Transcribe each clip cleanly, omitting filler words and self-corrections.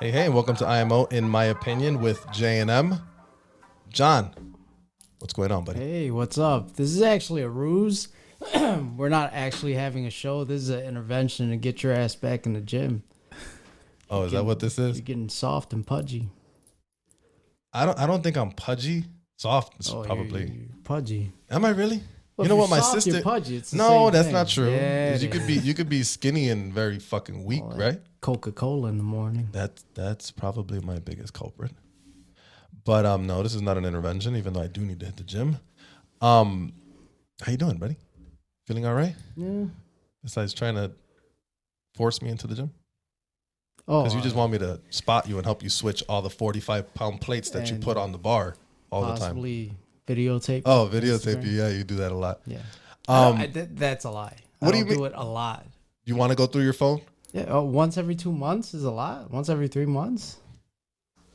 Hey, welcome to IMO, in my opinion, with J&M. John, what's going on, buddy? Hey, what's up? This is actually a ruse. We're not actually having a show. This is an intervention to get your ass back in the gym. Oh, is that what this is? You're getting soft and pudgy. I don't think I'm pudgy. Soft, probably. You're pudgy. Am I really? Well, you know if what, you're my soft, sister. You're pudgy. It's the No, same that's thing. not true. Yeah, 'Cause you could be skinny and very fucking weak, right? Coca-Cola in the morning. That's probably my biggest culprit. But no, this is not an intervention, even though I do need to hit the gym. How you doing, buddy? Feeling all right? Yeah. Besides trying to force me into the gym? Oh, Because you just want me to spot you and help you switch all the 45-pound plates that you put on the bar all the time. Possibly videotape. Oh, videotape you. Yeah, you do that a lot. Yeah. That's a lie. What do you I mean? do it a lot. You want to go through your phone? Yeah. Once every 2 months is a lot. Once every 3 months.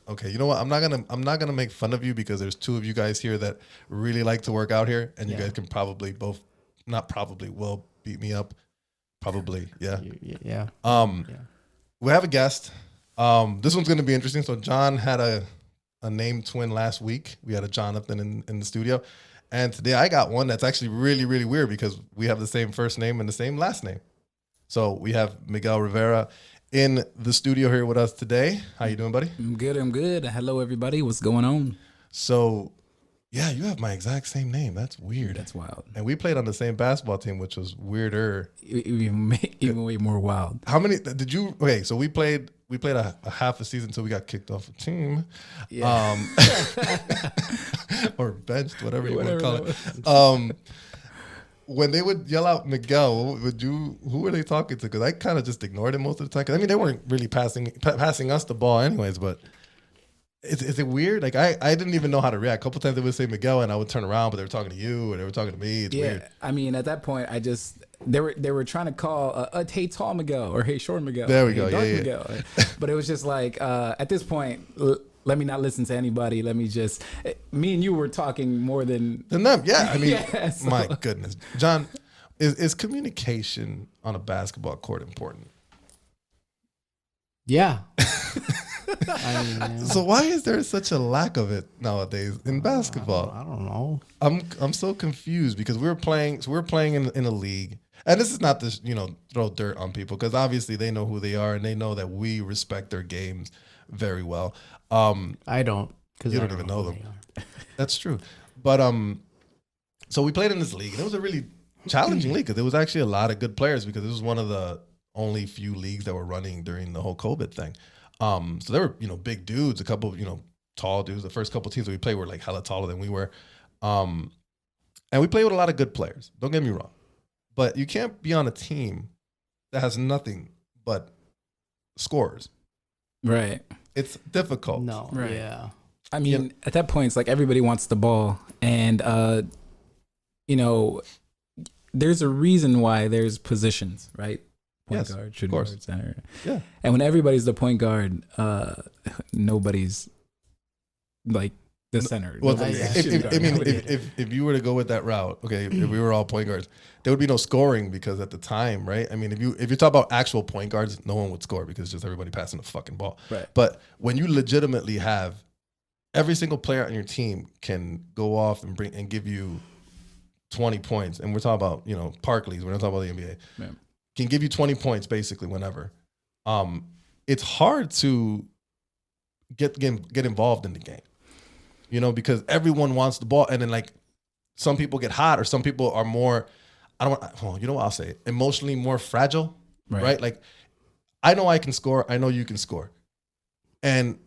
Okay, you know what? I'm not gonna make fun of you because there's two of you guys here that really like to work out here, and you guys can probably both, not probably, will beat me up. Probably, yeah. Yeah. We have a guest. This one's gonna be interesting. So John had a named twin last week. We had a Jonathan in the studio, and today I got one that's actually really, really weird because we have the same first name and the same last name. So we have Miguel Rivera in the studio here with us today. How you doing, buddy? I'm good. Hello, everybody. What's going on? So, yeah, you have my exact same name. That's weird. That's wild. And we played on the same basketball team, which was weirder. Even way more wild. How many did you? Okay, so we played a half a season until we got kicked off a team, or benched, whatever you want to call it. When they would yell out Miguel, who were they talking to? Because I kind of just ignored it most of the time. 'Cause I mean, they weren't really passing us the ball anyways. But is it weird? Like I didn't even know how to react. A couple times they would say Miguel, and I would turn around, but they were talking to you, or they were talking to me. It's weird. I mean, at that point, they were trying to call hey tall Miguel or hey short Miguel. There we hey, go. Dark Yeah. Miguel. But it was just like at this point. Let me not listen to anybody. Let me just. Me and you were talking more than them. Yeah, I mean, Yeah, so- my goodness, John, is communication on a basketball court important? Yeah. So why is there such a lack of it nowadays in basketball? I don't know. I'm so confused because we're playing in a league, and this is not to throw dirt on people because obviously they know who they are and they know that we respect their games very well. I don't, because you don't even know them. That's true. But so we played in this league, and it was a really challenging league because there was actually a lot of good players because this was one of the only few leagues that were running during the whole COVID thing. So there were big dudes, a couple of tall dudes. The first couple teams that we played were like hella taller than we were, and we played with a lot of good players. Don't get me wrong, but you can't be on a team that has nothing but scorers. right. It's difficult. No. Right. Yeah. I mean, at that point, it's like everybody wants the ball, and there's a reason why there's positions, right? Point guard, shooting guard, center. Yeah. And when everybody's the point guard, nobody's like the center. Well, if you were to go with that route, okay, if we were all point guards, there would be no scoring because at the time, right? I mean, if you talk about actual point guards, no one would score because it's just everybody passing the fucking ball. Right. But when you legitimately have every single player on your team can go off and give you 20 points, and we're talking about Parkleys, we're not talking about the NBA. Yeah. Can give you 20 points basically whenever. It's hard to get involved in the game, because everyone wants the ball, and then like some people get hot, or some people are more. You know what I'll say? Emotionally more fragile, right? Like I know I can score, I know you can score, and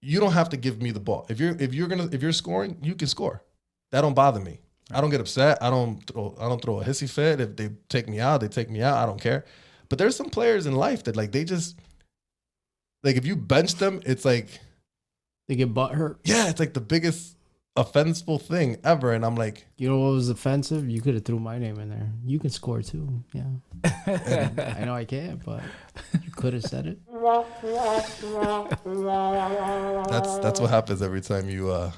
you don't have to give me the ball. If you're scoring, you can score. That don't bother me. I don't get upset. I don't throw a hissy fit. If they take me out, they take me out. I don't care. But there's some players in life that like they just like if you bench them, it's like They get butt hurt. yeah, it's like the biggest offenseful thing ever. And I'm like, You know what was offensive? You could have threw my name in there. You can score too. Yeah. I know I can't, but you could have said it. that's what happens every time you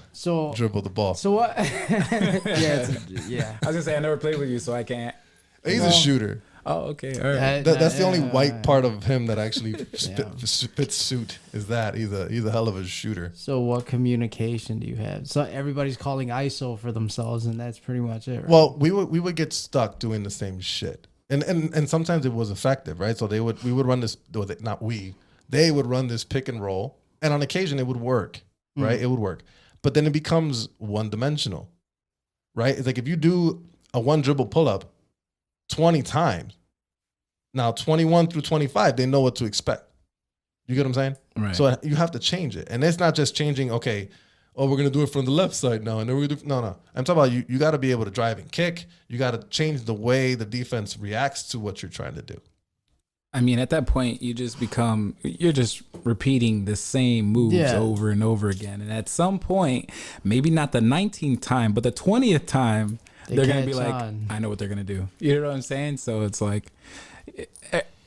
dribble the ball. So what? Yeah. I was gonna say I never played with you, so I can't. He's a shooter. Oh, okay. All right. That's the only white part of him that actually fits suit. Is that he's a hell of a shooter. So what communication do you have? So everybody's calling ISO for themselves, and that's pretty much it. Right? Well, we would get stuck doing the same shit, and sometimes it was effective, right? So we would run this. They would run this pick and roll, and on occasion it would work, right? It would work, but then it becomes one dimensional, right? It's like if you do a one dribble pull up 20 times, now 21 through 25, they know what to expect. You get what I'm saying? Right. So you have to change it, and it's not just changing. Okay, we're gonna do it from the left side now, and then we're gonna do no. I'm talking about you got to be able to drive and kick. You got to change the way the defense reacts to what you're trying to do. I mean, at that point, you're just repeating the same moves over and over again. And at some point, maybe not the 19th time, but the 20th time, they're going to be like, I know what they're going to do. You know what I'm saying? So it's like,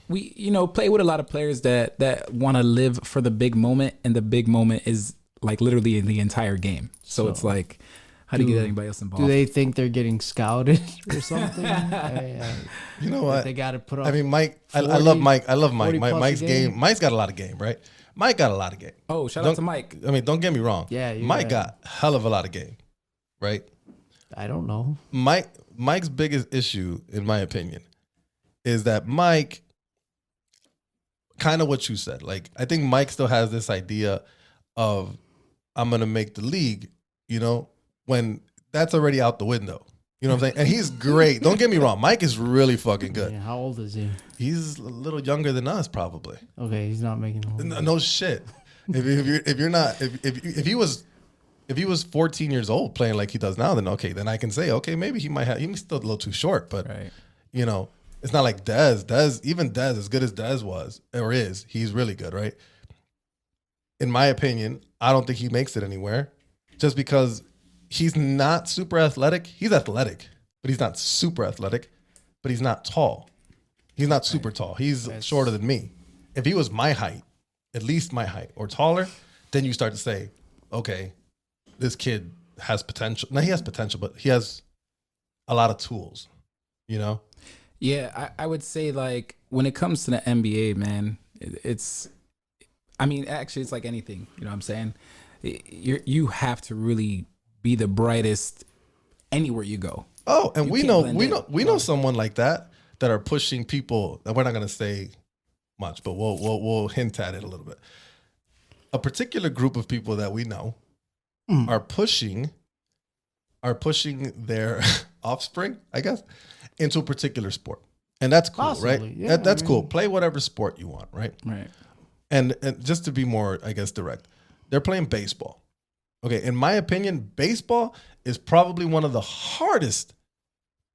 we, play with a lot of players that want to live for the big moment. And the big moment is like literally in the entire game. So it's like, how do you get anybody else involved? Do they think they're getting scouted or something? You know what? They got to put up. I mean, Mike. 40, I love Mike. I love Mike. Mike's game. Mike's got a lot of game, right? Mike got a lot of game. Oh, shout out to Mike. I mean, don't get me wrong. Yeah, Mike got hell of a lot of game, right? I don't know. Mike's biggest issue, in my opinion, is that Mike, kind of what you said. Like, I think Mike still has this idea of, I'm gonna make the league, when that's already out the window. You know what I'm saying? And he's great. Don't get me wrong. Mike is really fucking good. Yeah, how old is he? He's a little younger than us, probably. Okay, he's not making no shit. If he was 14 years old playing like he does now, then I can say, okay, maybe he's still a little too short, but right. It's not like Dez. Even Dez, as good as Dez was or is, he's really good, right? In my opinion, I don't think he makes it anywhere, just because he's not super athletic. He's athletic, but he's not super athletic. But he's not tall. He's not super tall. He's shorter than me. If he was my height, at least my height or taller, then you start to say, okay, this kid has potential. Now he has potential, but he has a lot of tools, Yeah, I would say, like, when it comes to the NBA, man, it's like anything, you know what I'm saying? You have to really be the brightest anywhere you go. Oh, and we know someone like that are pushing people. We're not gonna say much, but we'll hint at it a little bit. A particular group of people that we know are pushing their offspring, I guess, into a particular sport, and that's cool, right? Yeah, that's cool. Play whatever sport you want, right? Right. And just to be more, I guess, direct, they're playing baseball. Okay, in my opinion, baseball is probably one of the hardest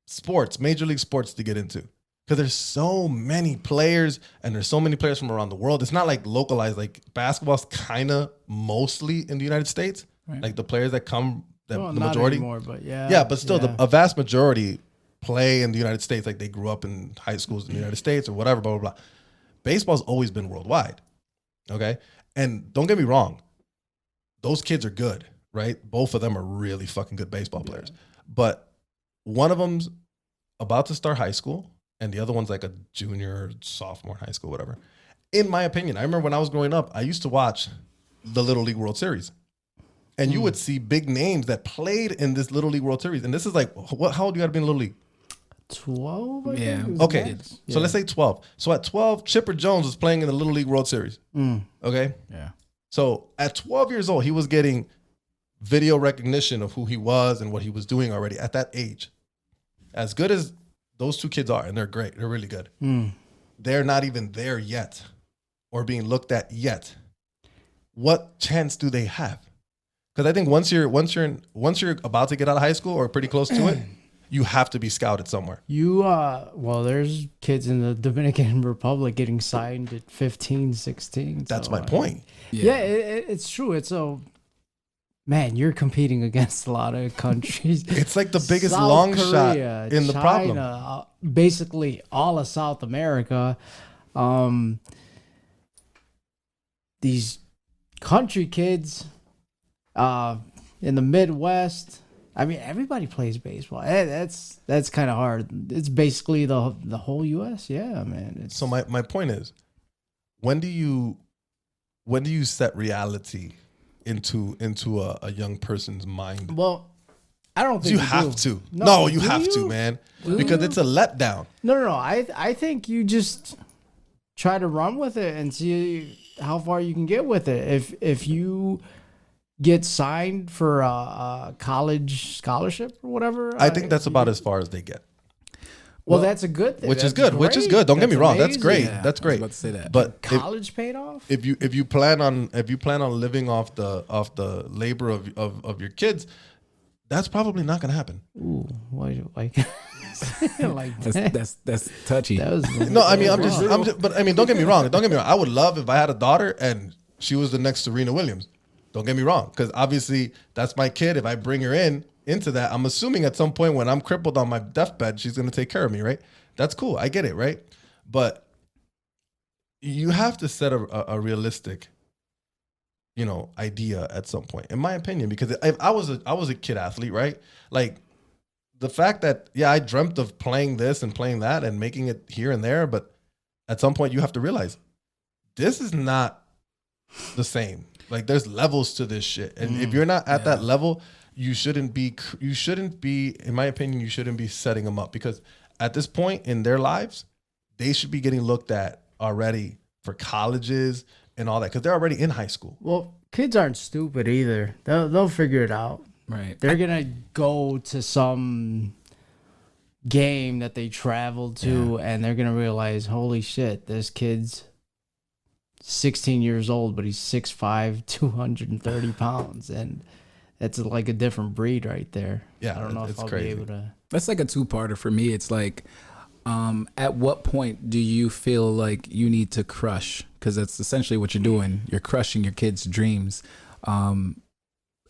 sports, major league sports, to get into, because there's so many players and there's so many players from around the world. It's not like localized. Like basketball's kind of mostly in the United States. Right. Like the players that come, the majority. Not anymore, but but still, a vast majority play in the United States. Like they grew up in high schools in the United States or whatever. Blah blah blah. Baseball's always been worldwide. Okay, and don't get me wrong. Those kids are good, right? Both of them are really fucking good baseball players. But one of them's about to start high school, and the other one's like a junior, sophomore in high school, whatever. In my opinion, I remember when I was growing up, I used to watch the Little League World Series. And you would see big names that played in this Little League World Series. And this is like, how old you got to be in Little League? 12, I think. Okay, so let's say 12. So at 12, Chipper Jones was playing in the Little League World Series. Okay? Yeah. So at 12 years old, he was getting video recognition of who he was and what he was doing already at that age. As good as those two kids are, and they're great, they're really good. They're not even there yet or being looked at yet. What chance do they have? Because I think once you're about to get out of high school or pretty close to it, you have to be scouted somewhere. There's kids in the Dominican Republic getting signed at 15, 16. That's my point. Yeah, it's true. It's man, you're competing against a lot of countries. It's like the biggest South long Korea, shot in the China, problem. Basically all of South America. These country kids in the Midwest, I mean, everybody plays baseball. That's kind of hard. It's basically the whole U.S. Yeah, man. So my point is, when do you set reality into a young person's mind? Well, I don't think you have to. No, you have to, man, because it's a letdown. No. I think you just try to run with it and see how far you can get with it. If you get signed for a college scholarship or whatever, I think that's about as far as they get. Well, that's a good thing. Which is good. Don't get me wrong. That's great. Yeah, that's great. I was about to say that. But college paid off. If you plan on living off the labor of your kids, that's probably not gonna happen. Ooh, why like that's touchy. No, I mean I'm just but I mean don't get me wrong. I would love if I had a daughter and she was the next Serena Williams. Don't get me wrong, because obviously that's my kid. If I bring her into that, I'm assuming at some point when I'm crippled on my deathbed, she's going to take care of me, right? That's cool. I get it, right? But you have to set a realistic, idea at some point, in my opinion, because if I was a kid athlete, right? Like the fact that, I dreamt of playing this and playing that and making it here and there, but at some point you have to realize this is not the same. Like there's levels to this shit. And if you're not at that level, you shouldn't be, in my opinion, you shouldn't be setting them up, because at this point in their lives, they should be getting looked at already for colleges and all that, because they're already in high school. Well, kids aren't stupid either. They'll figure it out. Right. They're going to go to some game that they traveled to and they're going to realize, holy shit, this kid's 16 years old, but he's 6'5", 230 pounds. And that's like a different breed right there. Yeah, I don't know if I'll crazy. be able to. That's like a two-parter for me. It's like, at what point do you feel like you need to crush? Because that's essentially what you're doing. You're crushing your kids' dreams.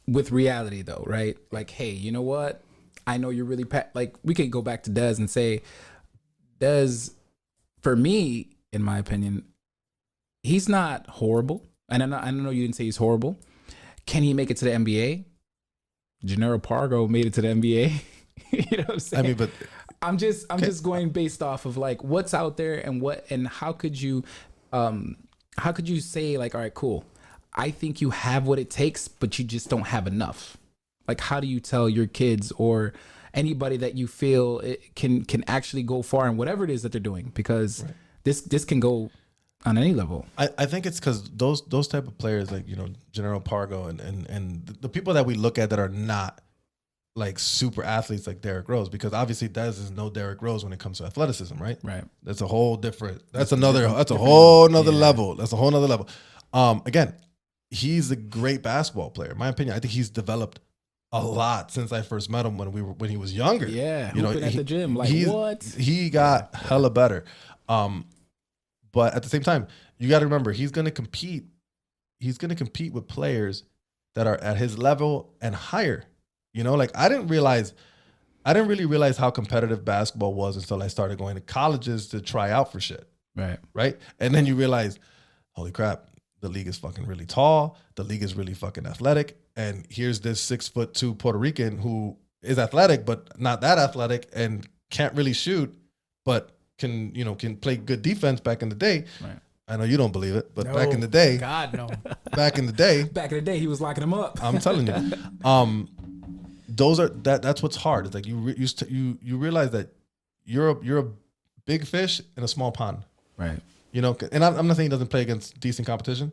With reality, though, right? Like, hey, you know what? I know you're really like, we could go back to Dez and say, Dez, for me, in my opinion, he's not horrible. And I know you didn't say he's horrible. Can he make it to the NBA? Gennaro Pargo made it to the NBA. You know what I'm saying? I mean, but I'm just going based off of like what's out there and how could you say like, all right, cool, I think you have what it takes, but you just don't have enough. Like, how do you tell your kids or anybody that you feel it can actually go far in whatever it is that they're doing? Because this can go on any level. I think it's because those type of players, like, Gennaro Pargo and the people that we look at that are not like super athletes like Derrick Rose, because obviously Dez is no Derrick Rose when it comes to athleticism, right? Right. That's a whole different. That's a whole nother level. That's a whole nother level. Again, he's a great basketball player. In my opinion, I think he's developed a lot since I first met him when he was younger. Yeah, at the gym, like what? He got hella better. But at the same time, you got to remember he's going to compete. He's going to compete with players that are at his level and higher. Like I didn't really realize how competitive basketball was until I started going to colleges to try out for shit. Right. And then you realize, holy crap, the league is fucking really tall. The league is really fucking athletic. And here's this 6'2" Puerto Rican who is athletic, but not that athletic and can't really shoot, but can play good defense back in the day. Right. I know you don't believe it, but back in the day, God no. Back in the day, he was locking them up. I'm telling you, that's what's hard. It's like you realize that you're a big fish in a small pond, right? And I'm not saying he doesn't play against decent competition,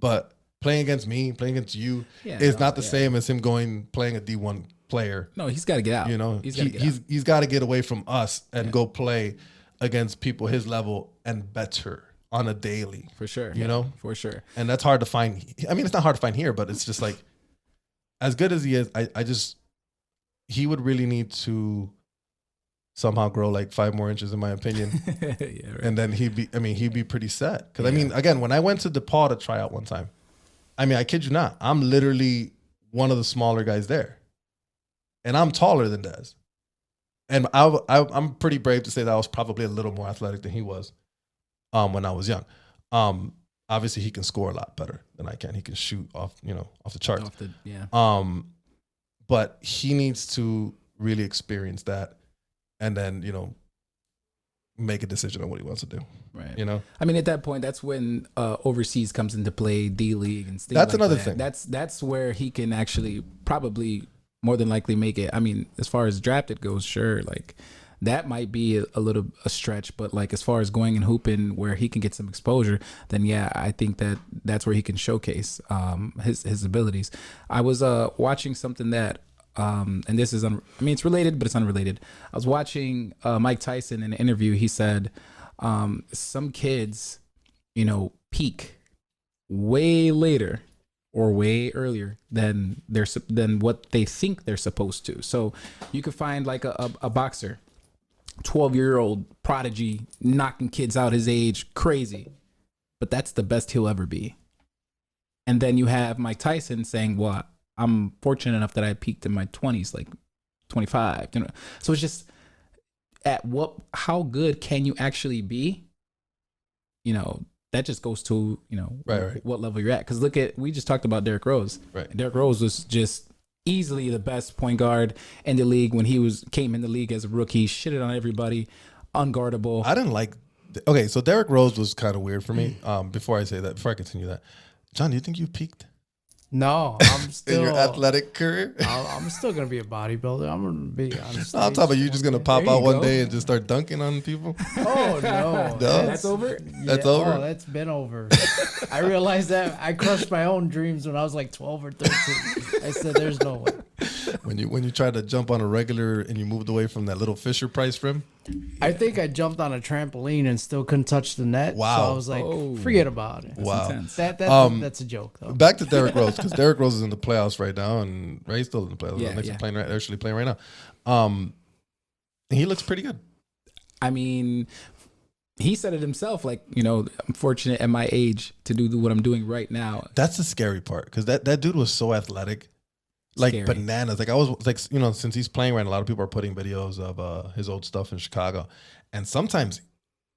but playing against me, playing against you is not the same as him playing a D1 player. No, he's got to get out. He's got to get away from us and go play against people his level and better on a daily. For sure. For sure. And that's hard to find. I mean, it's not hard to find here, but it's just like, as good as he is, he would really need to somehow grow like 5 more inches, in my opinion. And then he'd be pretty set. Because I mean, again, when I went to DePaul to try out one time, I mean, I kid you not, I'm literally one of the smaller guys there. And I'm taller than Dez. And I'm pretty brave to say that I was probably a little more athletic than he was when I was young. Obviously, he can score a lot better than I can. He can shoot off the charts. but he needs to really experience that, and then make a decision on what he wants to do. Right. I mean, at that point, that's when overseas comes into play, D-League and things that's like another that. thing. That's where he can actually probably more than likely make it. I mean, as far as drafted goes, sure, like that might be a stretch, but like as far as going and hooping where he can get some exposure, then yeah, I think that's where he can showcase his abilities. I was watching something that and this is it's related, but it's unrelated. I was watching Mike Tyson in an interview. He said some kids, peak way later or way earlier than what they think they're supposed to. So you could find like a boxer, 12-year-old prodigy, knocking kids out his age, crazy, but that's the best he'll ever be. And then you have Mike Tyson saying, well, I'm fortunate enough that I peaked in my 20s, like 25. So it's just how good can you actually be? That just goes to right. what level you're at. Because we just talked about Derrick Rose. Right. Derrick Rose was just easily the best point guard in the league when he came in the league as a rookie. Shitted on everybody, unguardable. I didn't like. Okay, so Derrick Rose was kind of weird for me. Before I continue that, John, do you think you've peaked? No, I'm still in your athletic career. I'm still gonna be a bodybuilder. I'm gonna be on stage. I'm talking about you just gonna pop out one day and just start dunking on people. Oh no, that's over. That's over. Oh, that's been over. I realized that I crushed my own dreams when I was like 12 or 13. I said, "There's no way." When you tried to jump on a regular and you moved away from that little Fisher Price rim. I think I jumped on a trampoline and still couldn't touch the net. Wow. So I was like, forget about it. Wow. That's a joke though. Back to Derrick Rose, because Derrick Rose is in the playoffs right now, and Ray's still in the playoffs. Yeah, They're actually playing right now. And he looks pretty good. I mean, he said it himself, like, I'm fortunate at my age to do what I'm doing right now. That's the scary part, because that dude was so athletic. Like scary. Bananas. Like I was like, since he's playing right, a lot of people are putting videos of his old stuff in Chicago. And sometimes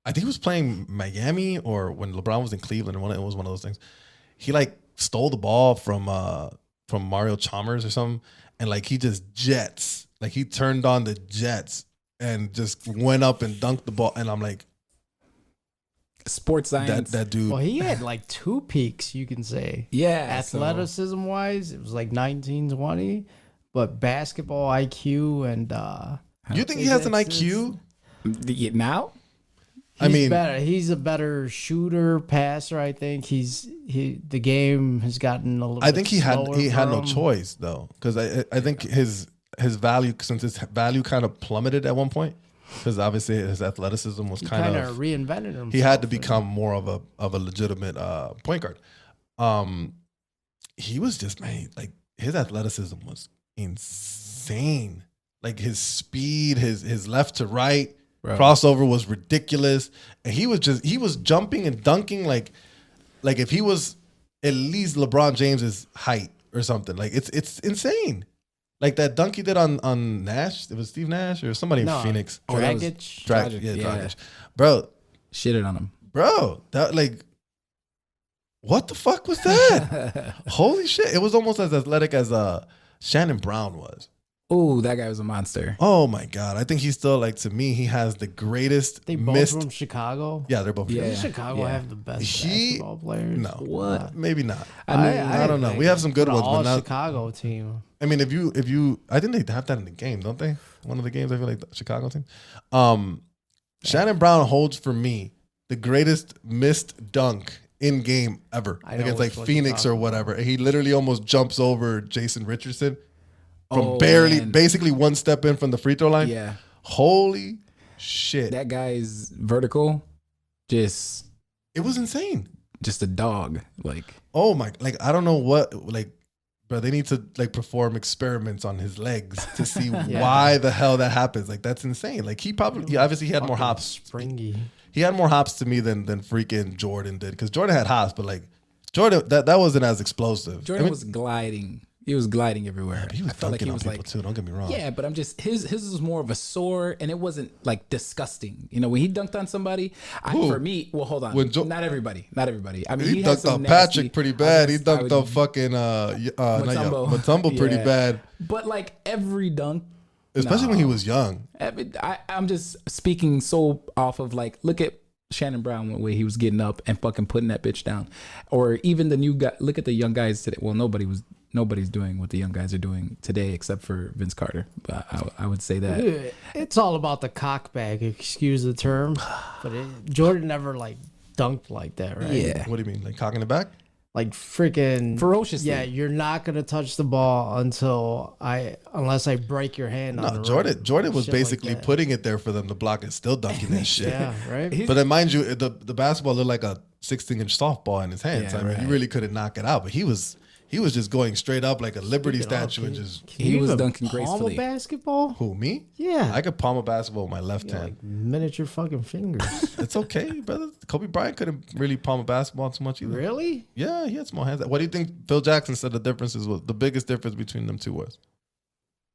I think he was playing Miami, or when LeBron was in Cleveland, and it was one of those things. He like stole the ball from Mario Chalmers or something, and like he just jets. Like he turned on the jets and just went up and dunked the ball. And I'm like, sports science. That dude. Well, he had like two peaks, you can say. Yeah. Athleticism wise, it was like 1920, but basketball IQ and you think he has an IQ? Now? He's a better shooter, passer, I think. The game has gotten a little I think bit he had no him. choice though, because I think his value, since his value kind of plummeted at one point, because obviously his athleticism was kind of reinvented himself. He had to become more of a legitimate point guard. He was just like his athleticism was insane. Like his speed, his left to right crossover was ridiculous, and he was jumping and dunking like if he was at least LeBron James's height or something. Like it's insane. Like that dunk he did on Nash. It was Steve Nash or somebody in Phoenix. Dragic. Bro. Shitted on him. Bro, that like, what the fuck was that? Holy shit. It was almost as athletic as Shannon Brown was. Oh, that guy was a monster. Oh my God. I think he's still, like, to me, he has the greatest They both from Chicago? Yeah, they're both from Does Chicago have the best basketball players? No. What? Maybe not. I don't know. We have some good ones, but not Chicago team. I mean, if you I think they have that in the game, don't they? One of the games, I feel like the Chicago team. Shannon Brown holds for me the greatest missed dunk in game ever against like Phoenix or whatever. He literally almost jumps over Jason Richardson from basically one step in from the free throw line. Yeah. Holy shit. That guy's vertical, it was insane. Just a dog. Like, oh my, like, I don't know what, like, but they need to like perform experiments on his legs to see why the hell that happens. Like, that's insane. Like, he obviously had more hops. Springy. He had more hops to me than freaking Jordan did, because Jordan had hops, but like Jordan that wasn't as explosive. Jordan was gliding. He was gliding everywhere. He was I felt like dunking he on was people like, too. Don't get me wrong. yeah, but I'm just his was more of a sore, and it wasn't like disgusting. You know, when he dunked on somebody, for me, well, hold on, not everybody. I mean, he dunked on Patrick pretty bad. He dunked on fucking Mutombo pretty bad. But like every dunk, especially when he was young. I'm just speaking so off of like, look at Shannon Brown, the way he was getting up and fucking putting that bitch down, or even the new guy. Look at the young guys today. Well, nobody's doing what the young guys are doing today except for Vince Carter. But I would say that it's all about the cockbag. Excuse the term, but Jordan never like dunked like that, right? Yeah. What do you mean, like cocking it back? Like freaking ferociously. Yeah, you're not gonna touch the ball unless I break your hand. No, Jordan was basically like putting it there for them to block and still dunking that shit. Yeah, right. But then, mind you, the basketball looked like a 16-inch softball in his hands. Yeah, I mean, you really couldn't knock it out. But he was just going straight up like a Liberty statue and just. He was dunking gracefully. Palm a basketball? Who, me? Yeah, I could palm a basketball with my left hand. Like miniature fucking fingers. It's okay, brother. Kobe Bryant couldn't really palm a basketball too much either. Really? Yeah, he had small hands. What do you think Phil Jackson said the differences was? The biggest difference between them two was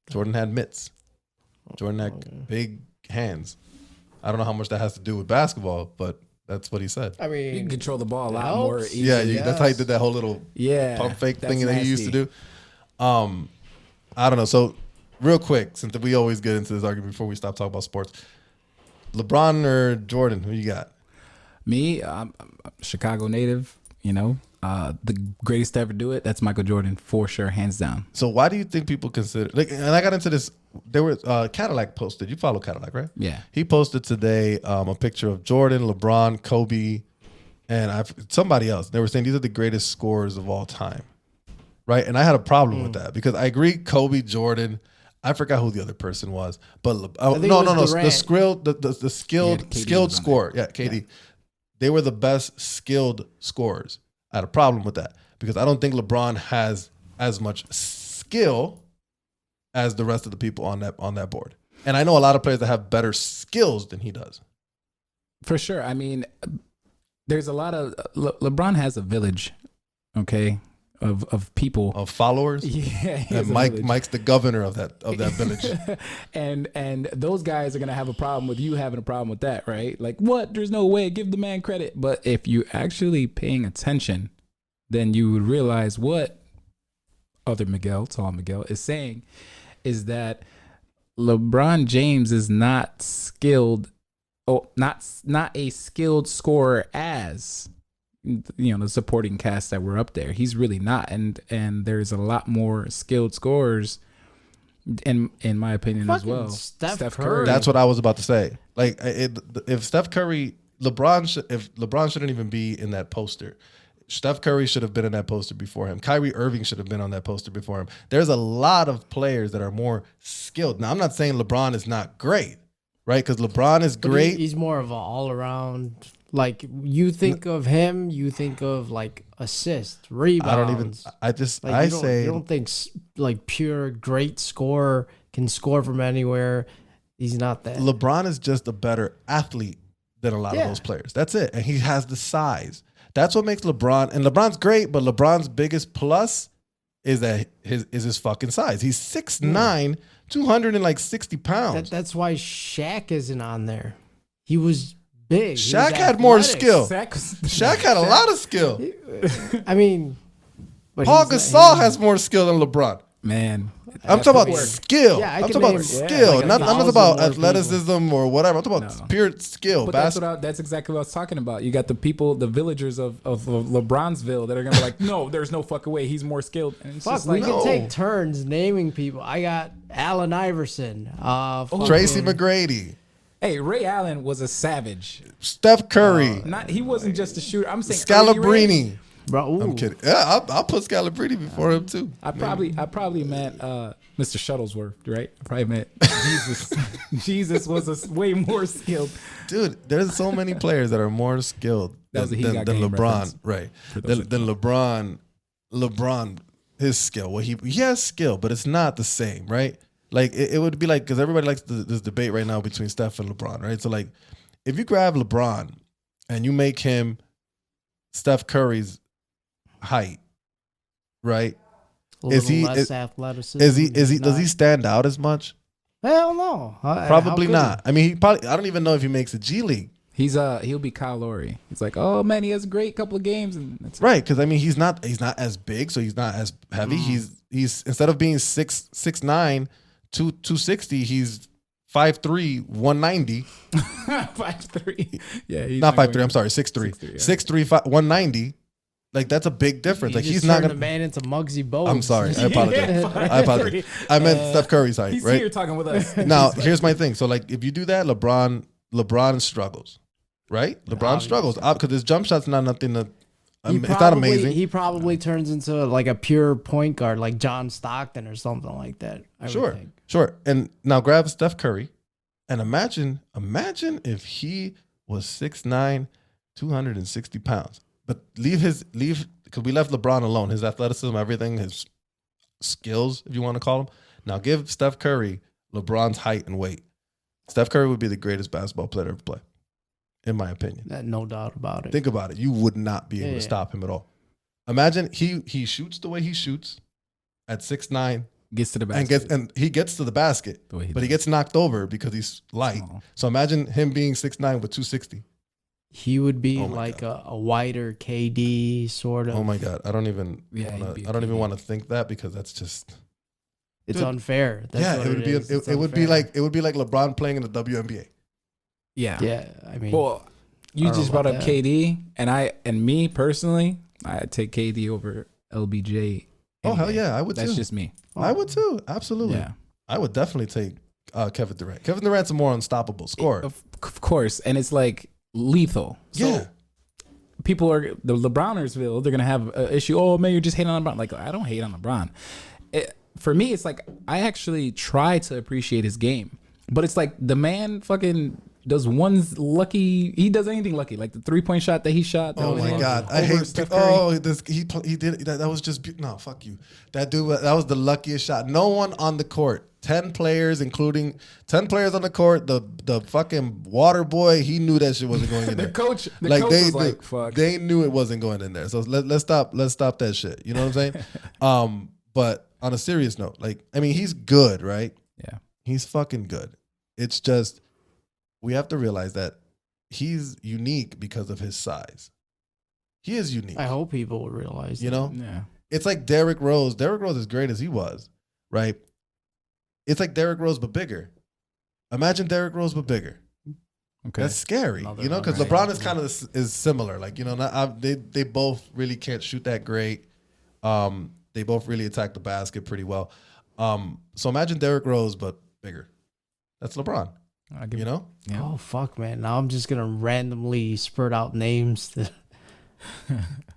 Jordan had mitts. Jordan had big hands. I don't know how much that has to do with basketball, but that's what he said. I mean, you can control the ball a lot more easily. Yeah, that's how he did that whole little pump fake thing that he used to do. I don't know. So, real quick, since we always get into this argument before we stop talking about sports, LeBron or Jordan, who you got? Me, I'm a Chicago native, you know. The greatest to ever do it, that's Michael Jordan, for sure, hands down. So why do you think people consider, like, and I got into this, there were, Cadillac posted, you follow Cadillac, right? Yeah. He posted today a picture of Jordan, LeBron, Kobe, and somebody else. They were saying these are the greatest scorers of all time, right? And I had a problem with that because I agree, Kobe, Jordan, I forgot who the other person was, but no, the skilled scorer, KD. Yeah. They were the best skilled scorers. I had a problem with that because I don't think LeBron has as much skill as the rest of the people on that board. And I know a lot of players that have better skills than he does. For sure. I mean, there's a lot of LeBron has a village, okay, of people, of followers. Yeah, and Mike's the governor of that village. and those guys are gonna have a problem with you having a problem with that, right? Like, what? There's no way. Give the man credit. But if you actually paying attention, then you would realize what other Miguel is saying is that LeBron James is not skilled. Oh, not a skilled scorer as, you know, the supporting cast that were up there. He's really not, and there's a lot more skilled scorers in my opinion fucking as well. Steph Curry. That's what I was about to say. Like, if Steph Curry, LeBron shouldn't even be in that poster. Steph Curry should have been in that poster before him. Kyrie Irving should have been on that poster before him. There's a lot of players that are more skilled. Now, I'm not saying LeBron is not great, right? Because LeBron is great. He's more of an all-around. Like, you think of him, you think of like assist, rebounds. You don't think like pure great scorer can score from anywhere. He's not that. LeBron is just a better athlete than a lot of those players. That's it. And he has the size. That's what makes LeBron, and LeBron's great, but LeBron's biggest plus is that his fucking size. He's 6'9", 260 pounds. That's why Shaq isn't on there. He was big. Shaq had more skill. Shaq had a lot of skill. I mean, but Paul Gasol has more skill than LeBron. Man, I'm talking about skill. Yeah, I'm talking about skill. Like I'm not about athleticism or whatever. I'm talking about pure skill. But that's exactly what I was talking about. You got the people, the villagers of LeBronsville that are gonna be like, no, there's no fucking way. He's more skilled. And it's just we can take turns naming people. I got Allen Iverson, Tracy McGrady. Hey, Ray Allen was a savage. Steph Curry. He wasn't just a shooter. I'm saying Scalabrine. Bro, I'm kidding. Yeah, I'll put Scalabrine before him too. I probably meant Mr. Shuttlesworth, right? I probably meant Jesus. Jesus was way more skilled. Dude, there's so many players that are more skilled than LeBron, right? Than LeBron. LeBron, his skill. Well, he has skill, but it's not the same, right? Like it would be like, because everybody likes this debate right now between Steph and LeBron, right? So like, if you grab LeBron and you make him Steph Curry's height, right? little less athleticism. Does he stand out as much? Hell no. Probably not. I mean, I don't even know if he makes a G League. He'll be Kyle Lowry. He's like, oh man, he has a great couple of games, and that's right. Because I mean, he's not as big, so he's not as heavy. He's instead of being 6'9", 260, he's 5'3", 190. 5'3". Yeah, he's not 5'3". I'm sorry, 6'3". 6'3", 190. Like that's a big difference. Like he's not gonna. The man into Muggsy Bogues. I'm sorry. I apologize. I meant Steph Curry's height. He's right here talking with us. Now, here's my thing. So like, if you do that, LeBron struggles. Right? LeBron struggles because his jump shot's not nothing to. It's not amazing. He probably turns into like a pure point guard, like John Stockton or something like that. Sure. And now grab Steph Curry, and imagine if he was 6'9", 260 pounds. But leave because we left LeBron alone. His athleticism, everything, his skills, if you want to call them. Now give Steph Curry LeBron's height and weight. Steph Curry would be the greatest basketball player to ever play, in my opinion. No doubt about it. Think about it. You would not be able to stop him at all. Imagine he shoots the way he shoots at 6'9", gets to the basket, and he gets to the basket, but he gets knocked over because he's light. Oh. So imagine him being 6'9" with 260. He would be like a wider KD sort of. Oh my God! I don't even want to think that because that's just. It's unfair. That's it would be like LeBron playing in the WNBA. Yeah. I mean, well, you just brought up KD, and me personally, I'd take KD over LBJ. Oh hell yeah, I would. That's just me. I would too. Absolutely. Yeah. I would definitely take Kevin Durant. Kevin Durant's a more unstoppable scorer. Of course, and it's like lethal. So people are the LeBronersville. They're gonna have an issue. Oh man, you're just hating on LeBron. Like I don't hate on LeBron. For me, it's like I actually try to appreciate his game, but it's like the man fucking does one's lucky. He does anything lucky, like the 3-point shot that he shot. Oh my God, I hate. He did that. That was just no. Fuck you. That dude. That was the luckiest shot. No one on the court. 10 players, including 10 players on the court. The fucking water boy. He knew that shit wasn't going in there. The coach was like, fuck. They knew it wasn't going in there. So let's stop that shit. You know what I'm saying? But on a serious note, like I mean, he's good, right? Yeah, he's fucking good. It's just. We have to realize that he's unique because of his size. He is unique. I hope people will realize that. You know? Yeah. It's like Derrick Rose. Derrick Rose, as great as he was, right? It's like Derrick Rose, but bigger. Imagine Derrick Rose, but bigger. Okay. That's scary, you know? Because LeBron is kind of is similar. Like, you know, they both really can't shoot that great. They both really attack the basket pretty well. So imagine Derrick Rose, but bigger. That's LeBron. You know? Yeah. Oh fuck, man! Now I'm just gonna randomly spurt out names.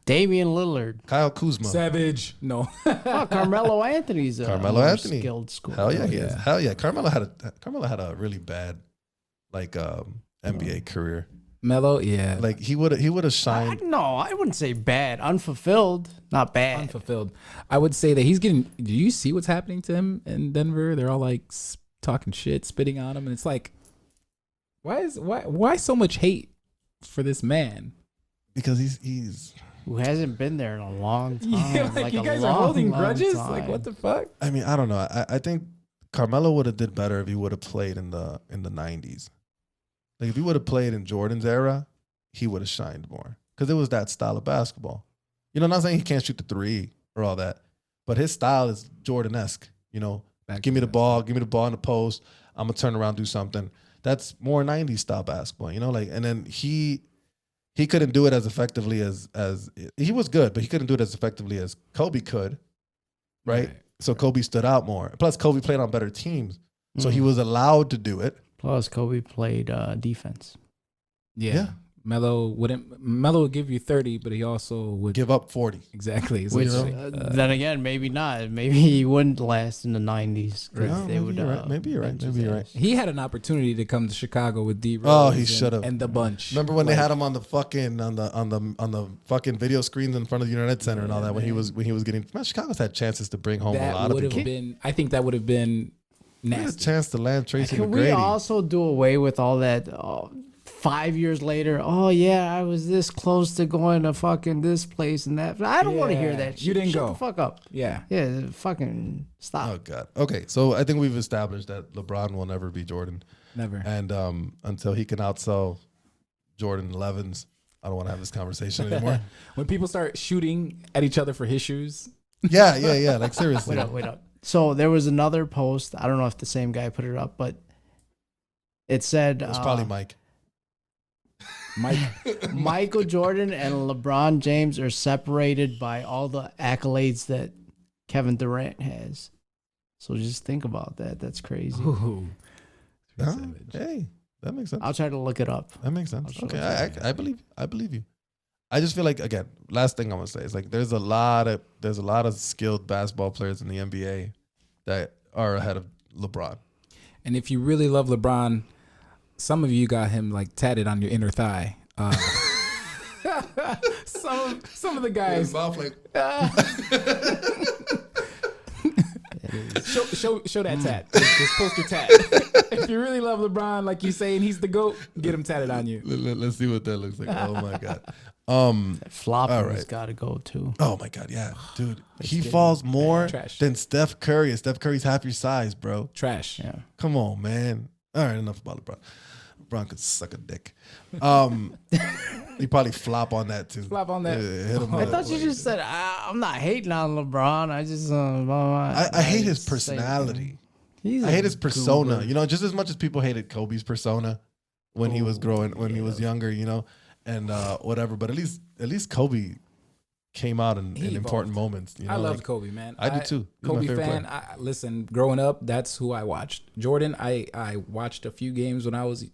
Damian Lillard, Kyle Kuzma, Savage. No, Carmelo Anthony's a skilled scorer. Hell yeah, he is. Hell yeah. Carmelo had a really bad NBA career. Melo, yeah. Like he would have shined. I wouldn't say bad. Unfulfilled, not bad. Unfulfilled. I would say that he's getting. Do you see what's happening to him in Denver? They're all like talking shit, spitting on him, and it's like. Why so much hate for this man? Because he's who hasn't been there in a long time. Yeah, like you guys are holding grudges. Like what the fuck? I mean, I don't know. I think Carmelo would have did better if he would have played in the 90s. Like if he would have played in Jordan's era, he would have shined more because it was that style of basketball. You know, I'm not saying he can't shoot the three or all that, but his style is Jordan-esque. You know, give me the ball in the post. I'm gonna turn around, do something. That's more 90s style basketball, you know, like, and then he couldn't do it as effectively as he was good, but he couldn't do it as effectively as Kobe could, right? So Kobe stood out more. Plus, Kobe played on better teams, so he was allowed to do it. Plus, Kobe played defense. Yeah. Melo would give you 30, but he also would give up 40. Exactly. Which, then again, maybe not. Maybe he wouldn't last in the 90s. Maybe you're right. He had an opportunity to come to Chicago with D Rose. Oh, he should have. And the bunch. Remember when they had him on the fucking on the fucking video screens in front of the United Center and all that when he was getting. Man, Chicago's had chances to bring home a lot of people. I think that would have been nasty. He had a chance to land Tracy McGrady. Can we also do away with all that? 5 years later, oh yeah, I was this close to going to fucking this place and that. I don't want to hear that shit. You didn't Shut go. the fuck up. Yeah. Yeah, fucking stop. Oh God. Okay, so I think we've established that LeBron will never be Jordan, Never. and until he can outsell Jordan 11s, I don't want to have this conversation anymore. When people start shooting at each other for his shoes. Yeah. Like seriously. Wait up. So there was another post. I don't know if the same guy put it up, but it said It's probably Mike. Michael Jordan and LeBron James are separated by all the accolades that Kevin Durant has. So just think about that. That's crazy. Ooh. Huh? Hey, that makes sense. I'll try to look it up. That makes sense. I'll show Okay, it I believe you. I just feel like, again, last thing I'm gonna say is like there's a lot of skilled basketball players in the NBA that are ahead of LeBron. And if you really love LeBron, some of you got him like tatted on your inner thigh. Some of the guys. Show that tat. Just post your tat. If you really love LeBron, like you saying he's the GOAT, get him tatted on you. Let's see what that looks like. Oh my God. Floppy's got to go too. Oh my God, yeah, dude. He falls more Trash. than Steph Curry. And Steph Curry's half your size, bro. Trash. Yeah. Come on, man. All right, enough about LeBron. LeBron could suck a dick. He probably flop on that too. Flop on that. Yeah, hit him I up. thought you just said I'm not hating on LeBron. I just I hate his personality. I hate his persona. goober. You know, just as much as people hated Kobe's persona when he was growing, when he was younger. You know, and whatever. But at least Kobe came out in important moments. You know, I love like, Kobe, man. I do too. He's my Kobe favorite fan. player. Listen, growing up, that's who I watched. Jordan, I watched a few games when I was,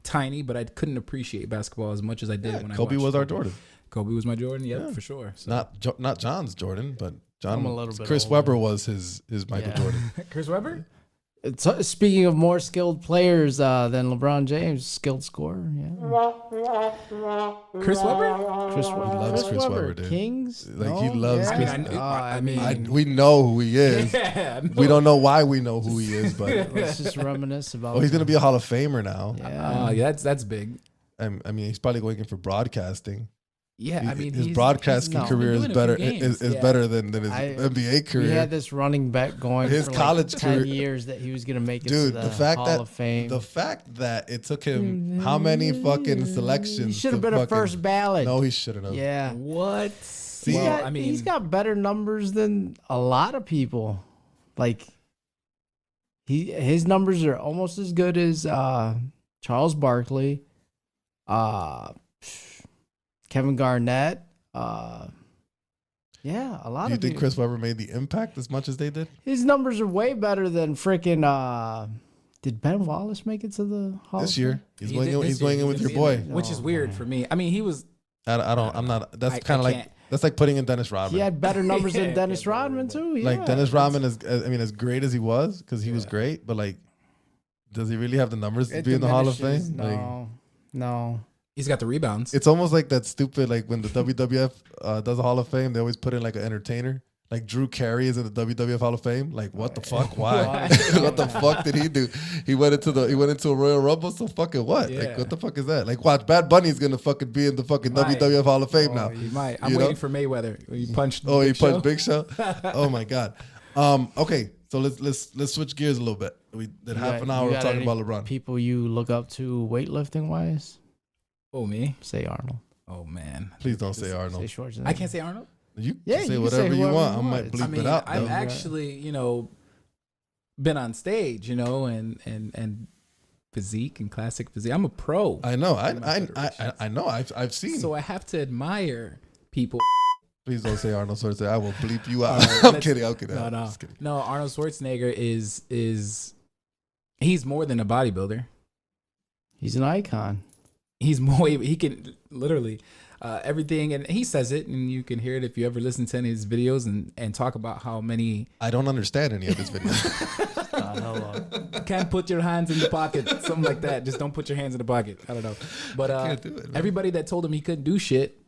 tiny, but I couldn't appreciate basketball as much as I did when Kobe I watched was our Jordan. Kobe was my Jordan, yeah, for sure. So. Not John's Jordan, but John. I'm a little bit Chris older. Webber was his Michael Jordan. Chris Webber? Speaking of more skilled players than LeBron James, skilled scorer, yeah. Chris Webber? Chris Webber. He loves Chris Webber, dude. Kings? Like, No? he loves Yeah. Chris. We know who he is. Yeah, no. We don't know why we know who he is, but Let's just reminisce about. he's gonna be a Hall of Famer now. Yeah. Yeah, that's big. I mean, he's probably going in for broadcasting. Yeah, I mean, his he's broadcasting he's career is doing a better few games. is Yeah. better than his NBA career. We had this running bet going His for college 10 career- years that he was going to make it Dude, to the fact Hall that of Fame. the fact that it took him how many fucking selections? He should have to been a fucking- first ballot. No, he shouldn't have. Yeah. What? Well, he's got better numbers than a lot of people. Like his numbers are almost as good as Charles Barkley, Kevin Garnett. Yeah, a lot Do you of think people. Chris Webber made the impact as much as they did? His numbers are way better than freaking. Did Ben Wallace make it to the Hall This of year, Fame? he's going in with your boy. Which is weird for me. I mean, he was. I'm not. That's I kind of like can't. that's like putting in Dennis Rodman. He had better numbers Yeah, than Dennis Rodman too. Yeah. Like Dennis Rodman is. I mean, as great as he was, because he was great, but like, does he really have the numbers to It be in the Hall of diminishes. Fame? Like, No. He's got the rebounds. it's almost like that stupid, like when the WWF does a Hall of Fame, they always put in like an entertainer. Like Drew Carey is in the WWF Hall of Fame. Like what the fuck? Why? What the fuck did he do? He went into a Royal Rumble. So fucking what? Yeah. Like what the fuck is that? Like watch, Bad Bunny's gonna fucking be in the fucking Might. WWF Hall of Fame now. He might. I'm You know? waiting for Mayweather. He punched. Oh, he Big Show. punched Big Show. Oh my god. Okay, so let's switch gears a little bit. We did half an hour of talking about LeBron. People you look up to weightlifting wise? Oh, me? Say Arnold. Oh, man. Please don't say Say Arnold. Schwarzenegger. I can't say Arnold. You Yeah, can say you can whatever say you whoever want. you I might want. bleep I mean, it out. I've though. actually, been on stage, and physique and classic physique. I'm a pro. I know. in my federations. I know. I've seen. So I have to admire people. Please don't say Arnold Schwarzenegger. I will bleep you out. All right, I'm let's- kidding. I'm kidding. No, I'm no, just kidding. no. Arnold Schwarzenegger is he's more than a bodybuilder. He's an icon. He's more. He can literally everything, and he says it, and you can hear it if you ever listen to any of his videos and talk about how many I don't understand any of his videos. can't put your hands in the pocket, something like that. Just don't put your hands in the pocket. I don't know, but can't do it, man. everybody that told him he couldn't do shit,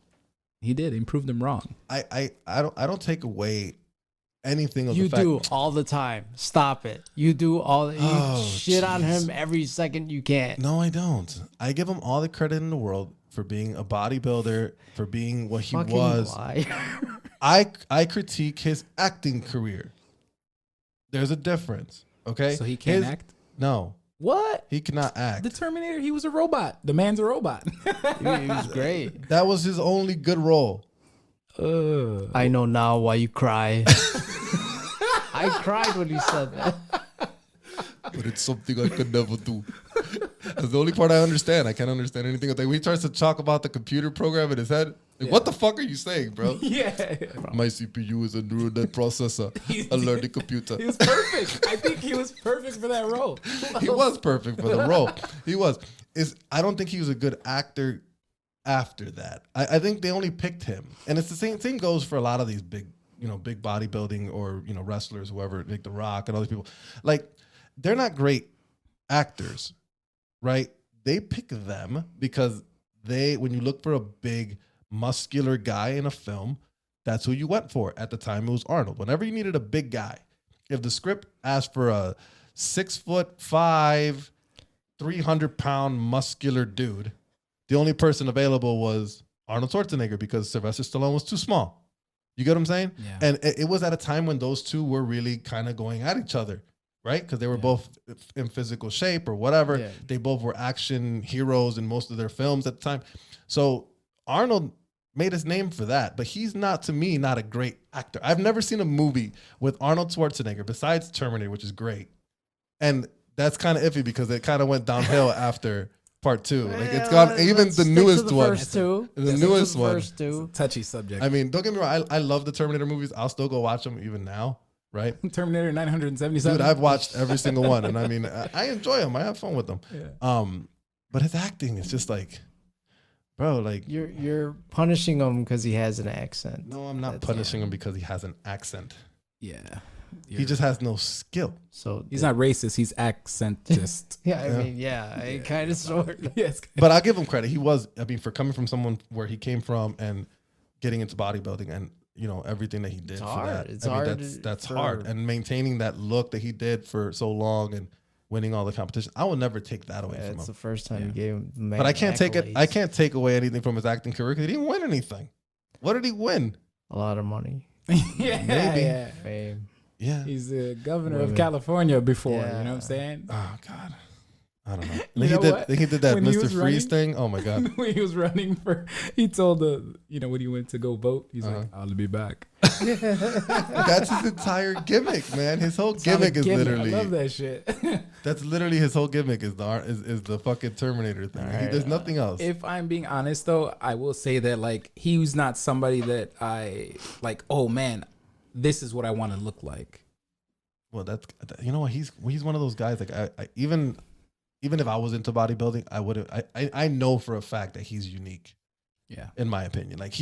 he did. He proved them wrong. I don't take away anything of You the fact. do all the time. Stop it. You do all. You shit on him every second you can. No, I don't. I give him all the credit in the world for being a bodybuilder, for being what he Fucking was. liar. I critique his acting career. There's a difference, okay? So he can't act? No, What? he cannot act. The Terminator, he was a robot. The man's a robot. He was great. That was his only good role. I know now why you cry. I cried when he said that. But it's something I could never do. That's the only part I understand. I can't understand anything. Like when he tries to talk about the computer program in his head, like, what the fuck are you saying, bro? Yeah. My CPU is a neural net processor. A learning computer. He was perfect. I think he was perfect for that role. He was perfect for the role. He was. I don't think he was a good actor after that. I think they only picked him. And it's the same thing goes for a lot of these big bodybuilding or, wrestlers, whoever, like The Rock and all these people. Like, they're not great actors, right? They pick them because when you look for a big muscular guy in a film, that's who you went for. At the time, it was Arnold. Whenever you needed a big guy, if the script asked for a 6'5", 300-pound muscular dude, the only person available was Arnold Schwarzenegger because Sylvester Stallone was too small. You get what I'm saying? Yeah. And it was at a time when those two were really kind of going at each other, right? Because they were both in physical shape or whatever. Yeah. They both were action heroes in most of their films at the time. So Arnold made his name for that, but he's not, to me, not a great actor. I've never seen a movie with Arnold Schwarzenegger besides Terminator, which is great. And that's kind of iffy because it kind of went downhill after part 2. Like it's gone, even the newest one. The newest one. It's a touchy subject. I mean, don't get me wrong. I love the Terminator movies. I'll still go watch them even now, right? Terminator 977. Dude, I've watched every single one, and I mean, I enjoy them. I have fun with them. Yeah. But his acting is just like, bro, like you're punishing him because he has an accent. No, I'm not punishing him because he has an accent. Yeah. He just has no skill. So he's not racist. He's accentist. It kind of sort of. Yes. But I'll give him credit. He was, for coming from someone where he came from and getting into bodybuilding and, everything that he did. It's hard. It's hard. That's hard. And maintaining that look that he did for so long and winning all the competition. I will never take that away from him. It's the first time you gave him the man. But I can't accolades. take take away anything from his acting career because he didn't win anything. What did he win? A lot of money. Maybe. Fame. Yeah. He's the governor of California before, you know what I'm saying? Oh, God. I don't know. He did that Mr. Freeze thing. Oh, my God. When he was running he told when he went to go vote, he's like, I'll be back. That's his entire gimmick, man. His whole gimmick is literally. I love that shit. That's literally his whole gimmick is the fucking Terminator thing. There's nothing else. If I'm being honest, though, I will say that, like, he was not somebody that I, like, oh, man, this is what I want to look like. Well, that's he's one of those guys. Like I even if I was into bodybuilding, I would have. I know for a fact that he's unique. Yeah, in my opinion, like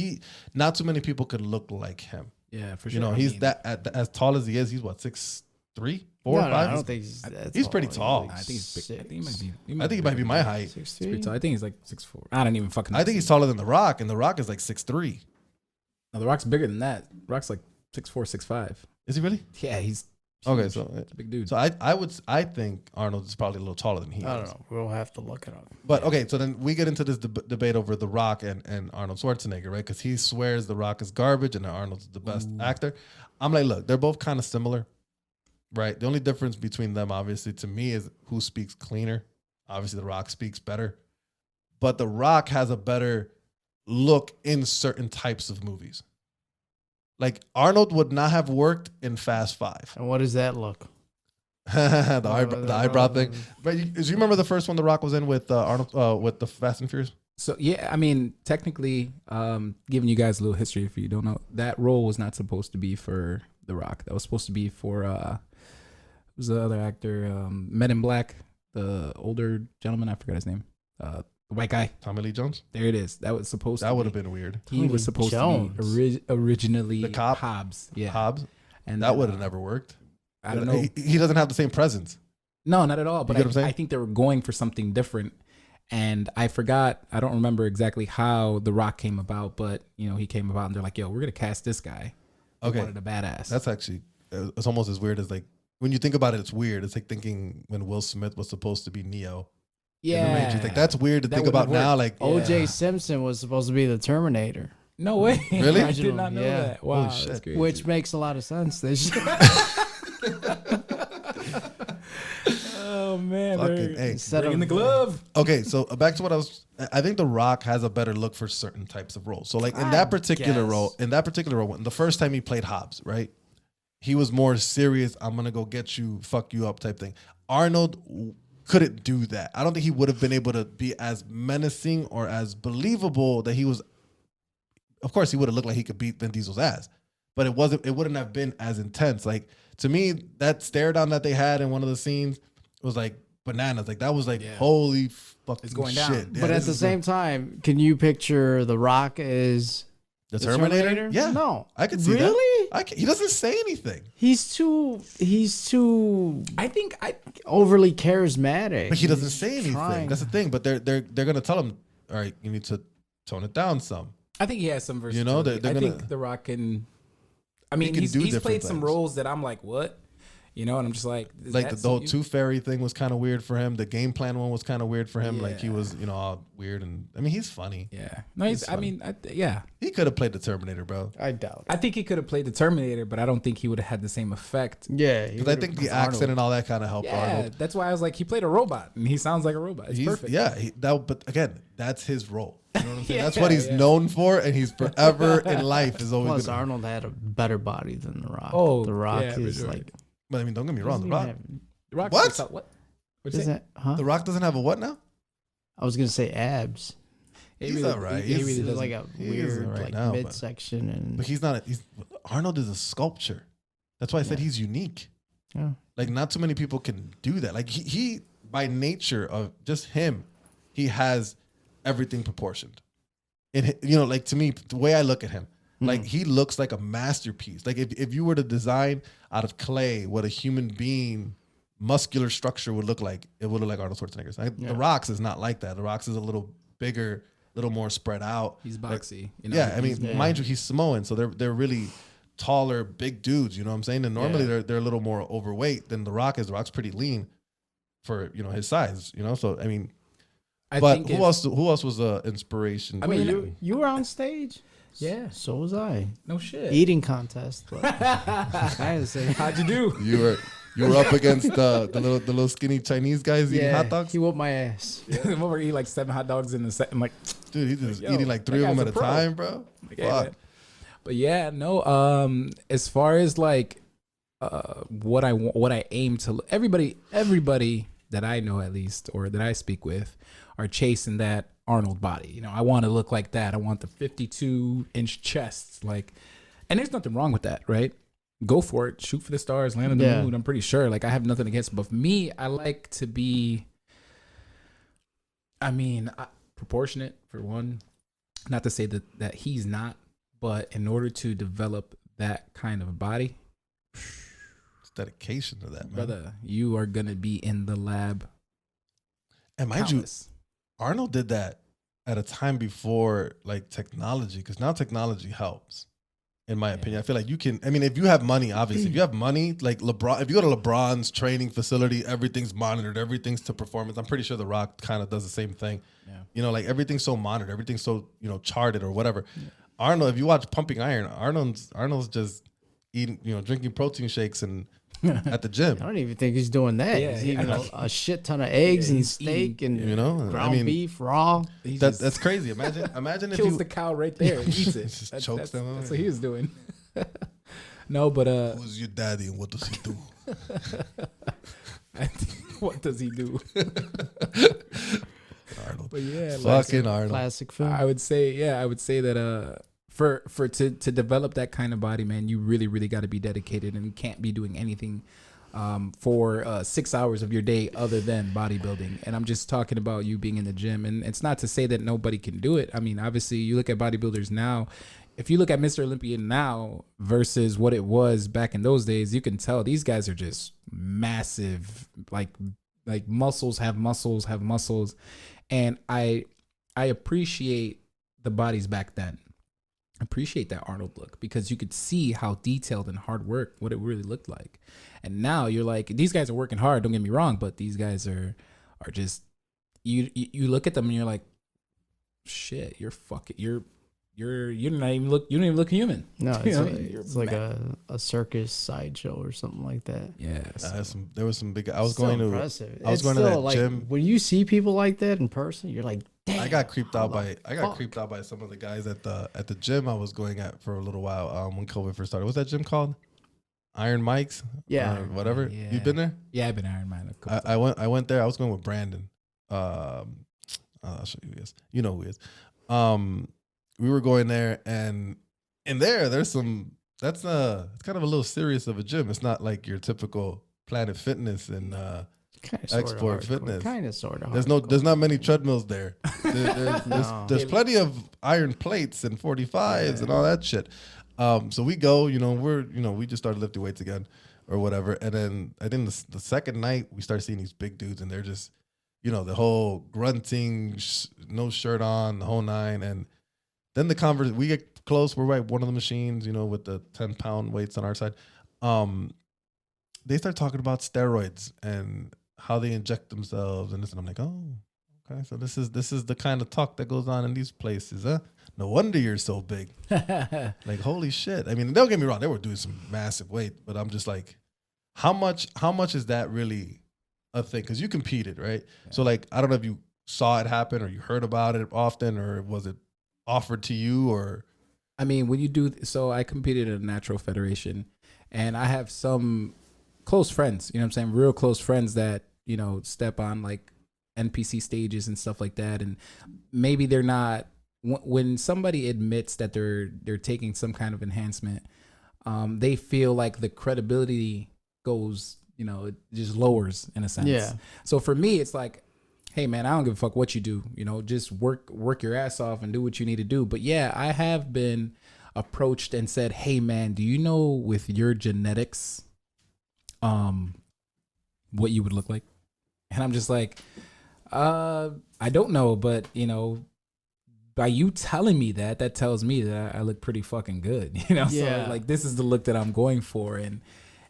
not too many people could look like him. Yeah, for sure. He's as tall as he is. He's what 6'3", 4, 5. I don't think he's pretty tall. I think he's big. I think he might be my height. 6'3". I think he's like 6'4". I don't even fucking know. I think he's taller than The Rock, and The Rock is like 6'3". No, The Rock's bigger than that. Rock's like 6'4", 6'5". Is he really? Yeah, he's okay. Huge. So it's a big dude. So I think Arnold is probably a little taller than he is. I don't know. We'll have to look it up. But okay, so then we get into this debate over The Rock and Arnold Schwarzenegger, right? Because he swears The Rock is garbage and that Arnold's the best actor. I'm like, look, they're both kind of similar, right? The only difference between them, obviously, to me, is who speaks cleaner. Obviously, The Rock speaks better, but The Rock has a better look in certain types of movies. Like Arnold would not have worked in Fast 5. And what does that look? the eyebrow thing. But do you remember the first one The Rock was in with Arnold with the Fast and Furious? So yeah, I mean, technically, giving you guys a little history if you don't know, that role was not supposed to be for The Rock. That was supposed to be for who was the other actor? Men in Black, the older gentleman. I forgot his name. The white guy. Tommy Lee Jones. There it is. That was supposed. That would have been weird. He was supposed to be originally the cop Hobbs. Yeah, Hobbs. And that would have never worked. I don't know. He doesn't have the same presence. No, not at all. But I think they were going for something different. And I forgot. I don't remember exactly how The Rock came about, but he came about, and they're like, "Yo, we're gonna cast this guy They Okay. wanted a badass. That's actually, it's almost as weird as like, when you think about it, it's weird. It's like thinking when Will Smith was supposed to be Neo. In the Matrix. Like, that's weird to That think wouldn't about now. work. Like, O.J. Simpson was supposed to be the Terminator, no way. Really? I did not know Yeah. that. Wow, Holy shit. that's crazy. which makes a lot of sense. Oh man, Fucking they're A. Instead bringing of the glove. okay, so back to what I think The Rock has a better look for certain types of roles. So like in I that particular guess. role, when the first time he played Hobbs, right? He was more serious. I'm gonna go get you, fuck you up type thing. Arnold couldn't do that. I don't think he would have been able to be as menacing or as believable that he was. Of course, he would have looked like he could beat Vin Diesel's ass, but it wouldn't have been as intense. Like to me, that stare down that they had in one of the scenes was like bananas. Like that was like holy fucking It's going down. shit. Yeah, but at this the is same time, can you picture The Rock as the Terminator? Yeah, No, I could see really? that. He doesn't say anything, He's too I think overly charismatic. but he doesn't say anything. trying. That's the thing. But they're gonna tell him, all right, you need to tone it down some. I think he has some versatility. You know, they're I gonna- think The Rock can. I mean, can he's do played different some things. roles that I'm like, what? You know, and I'm just like, is Like that the whole you? Tooth Fairy thing was kind of weird for him. The game plan one was kind of weird for him. Like he Yeah. was, all weird, and I mean, he's funny. Yeah, no, he's. I funny. mean, yeah. He could have played the Terminator, bro. I doubt I think he could have played the Terminator, but I don't think he would have had the same effect. Yeah, Because I think the accent and all that kind of helped Yeah, Arnold. that's why I was like, he played a robot, and he sounds like a robot. It's perfect. Yeah, but again, that's his role. You know what I'm saying? Yeah, That's what he's yeah. known for, and he's forever in life is always. Plus, Gonna, Arnold had a better body than The Rock. Oh, The Rock yeah, for is sure. like but I mean, don't get me wrong. The doesn't Rock, even The Rock What? sticks out- What? What'd you have- say? isn't huh? The Rock doesn't have a what now? I was gonna say abs. He He's really- all right. he He's- really It's doesn't- like a he is weird right like now, but- midsection and But he's not. Arnold is a sculpture. That's why I said Yeah. he's unique. yeah. Like not too many people can do that. Like he by nature of just him, he has everything proportioned. Like to me, the way I look at him, like he looks like a masterpiece. Like if you were to design out of clay what a human being muscular structure would look like, it would look like Arnold Schwarzenegger. Like, The Rock's is not like that. The Rock's is a little bigger, a little more spread out. He's Like, boxy. You know, yeah, I mean, he's- mind you, he's Samoan, so they're really taller, big dudes. You know what I'm saying? And normally they're a little more overweight than The Rock is. The Rock's pretty lean for his size. So I mean, I but think who if- else? Who else was inspiration? I Wait, mean, you were on stage? Yeah. So was I. No shit. Eating contest. But I had to say, How'd you do? you were up against the little skinny Chinese guys eating hot dogs. he whooped my ass. I'm over eating like 7 hot dogs in the set. I'm like, Dude, he's just Yo, eating like 3 that of them guy's at a a pro. time, bro. okay, Fuck. man. But yeah, no. As far as like, what I aim to, everybody that I know at least, or that I speak with, are chasing that Arnold body. I want to look like that. I want the 52-inch chests, like, and there's nothing wrong with that, right? Go for it. Shoot for the stars. Land on the moon. I'm pretty sure. Like, I have nothing against it. But for me, I like to be, proportionate for one. Not to say that he's not, but in order to develop that kind of body, It's dedication to that, man. brother, you are gonna be in the lab. And mind you, Countless. Arnold did that at a time before like technology, because now technology helps. In my opinion, I feel like you can. I mean, if you have money, obviously, if you have money, like LeBron, if you go to LeBron's training facility, everything's monitored, everything's to performance. I'm pretty sure The Rock kind of does the same thing. Yeah. Like everything's so monitored, everything's so charted or whatever. Arnold, if you watch Pumping Iron, Arnold's just eating, drinking protein shakes and at the gym. I don't even think he's doing that. Yeah, he's yeah, eating I know. a shit ton of eggs and he's steak eating, and ground I mean, beef raw. that's crazy. Imagine if Kills you the cow right there and eats it. Just That's, chokes them. that's what he was doing. No, but who's your daddy and what does he do? what does he do? Arnold. But yeah, Fucking Arnold. Classic film. I would say that to develop that kind of body, man, you really, really got to be dedicated, and you can't be doing anything for 6 hours of your day other than bodybuilding. And I'm just talking about you being in the gym. And it's not to say that nobody can do it. I mean, obviously, you look at bodybuilders now. If you look at Mr. Olympia now versus what it was back in those days, you can tell these guys are just massive, like muscles have muscles have muscles. And I appreciate the bodies back then. appreciate that Arnold look, because you could see how detailed and hard work, what it really looked like. And now you're like, these guys are working hard, don't get me wrong, but these guys are just, you look at them and you're like, shit, you're not even look, you don't even look human. No, it's like a circus sideshow or something like that. Yes. There was some big. I was So going impressive. to that gym. When you see people like that in person, you're like, damn. I got creeped out by some of the guys at the gym I was going at for a little while. When COVID first started, what's that gym called? Iron Mike's. Yeah. Whatever. Yeah. You've been there? Yeah, I've been Iron Man. I went there. I was going with Brandon. I'll show you guys. You know who he is. We were going there, and in there's some. It's kind of a little serious of a gym. It's not like your typical Planet Fitness and Export Fitness. Kind of sort of. There's not many treadmills there. There's plenty of iron plates and 45s and all that shit. So we go, we just started lifting weights again or whatever. And then I think the second night we start seeing these big dudes, and they're just, the whole grunting, no shirt on, the whole nine. And then we get close. We're right one of the machines, with the 10-pound weights on our side. They start talking about steroids and how they inject themselves and this, and I'm like, oh, okay, so this is the kind of talk that goes on in these places, huh? No wonder you're so big. Like, holy shit. I mean, don't get me wrong, they were doing some massive weight, but I'm just like, how much is that really a thing? Because you competed, right? Yeah. So like, I don't know if you saw it happen or you heard about it often, or was it offered to you, or? I mean, when you do, so I competed in a natural federation, and I have some close friends, real close friends that, step on like NPC stages and stuff like that. And maybe they're not, when somebody admits that they're taking some kind of enhancement, they feel like the credibility goes, it just lowers in a sense. Yeah. So for me, it's like, hey man, I don't give a fuck what you do, just work your ass off and do what you need to do. But yeah, I have been approached and said, hey man, do you know with your genetics, what you would look like? And I'm just like, I don't know, but by you telling me that tells me that I look pretty fucking good, Yeah. So like, this is the look that I'm going for.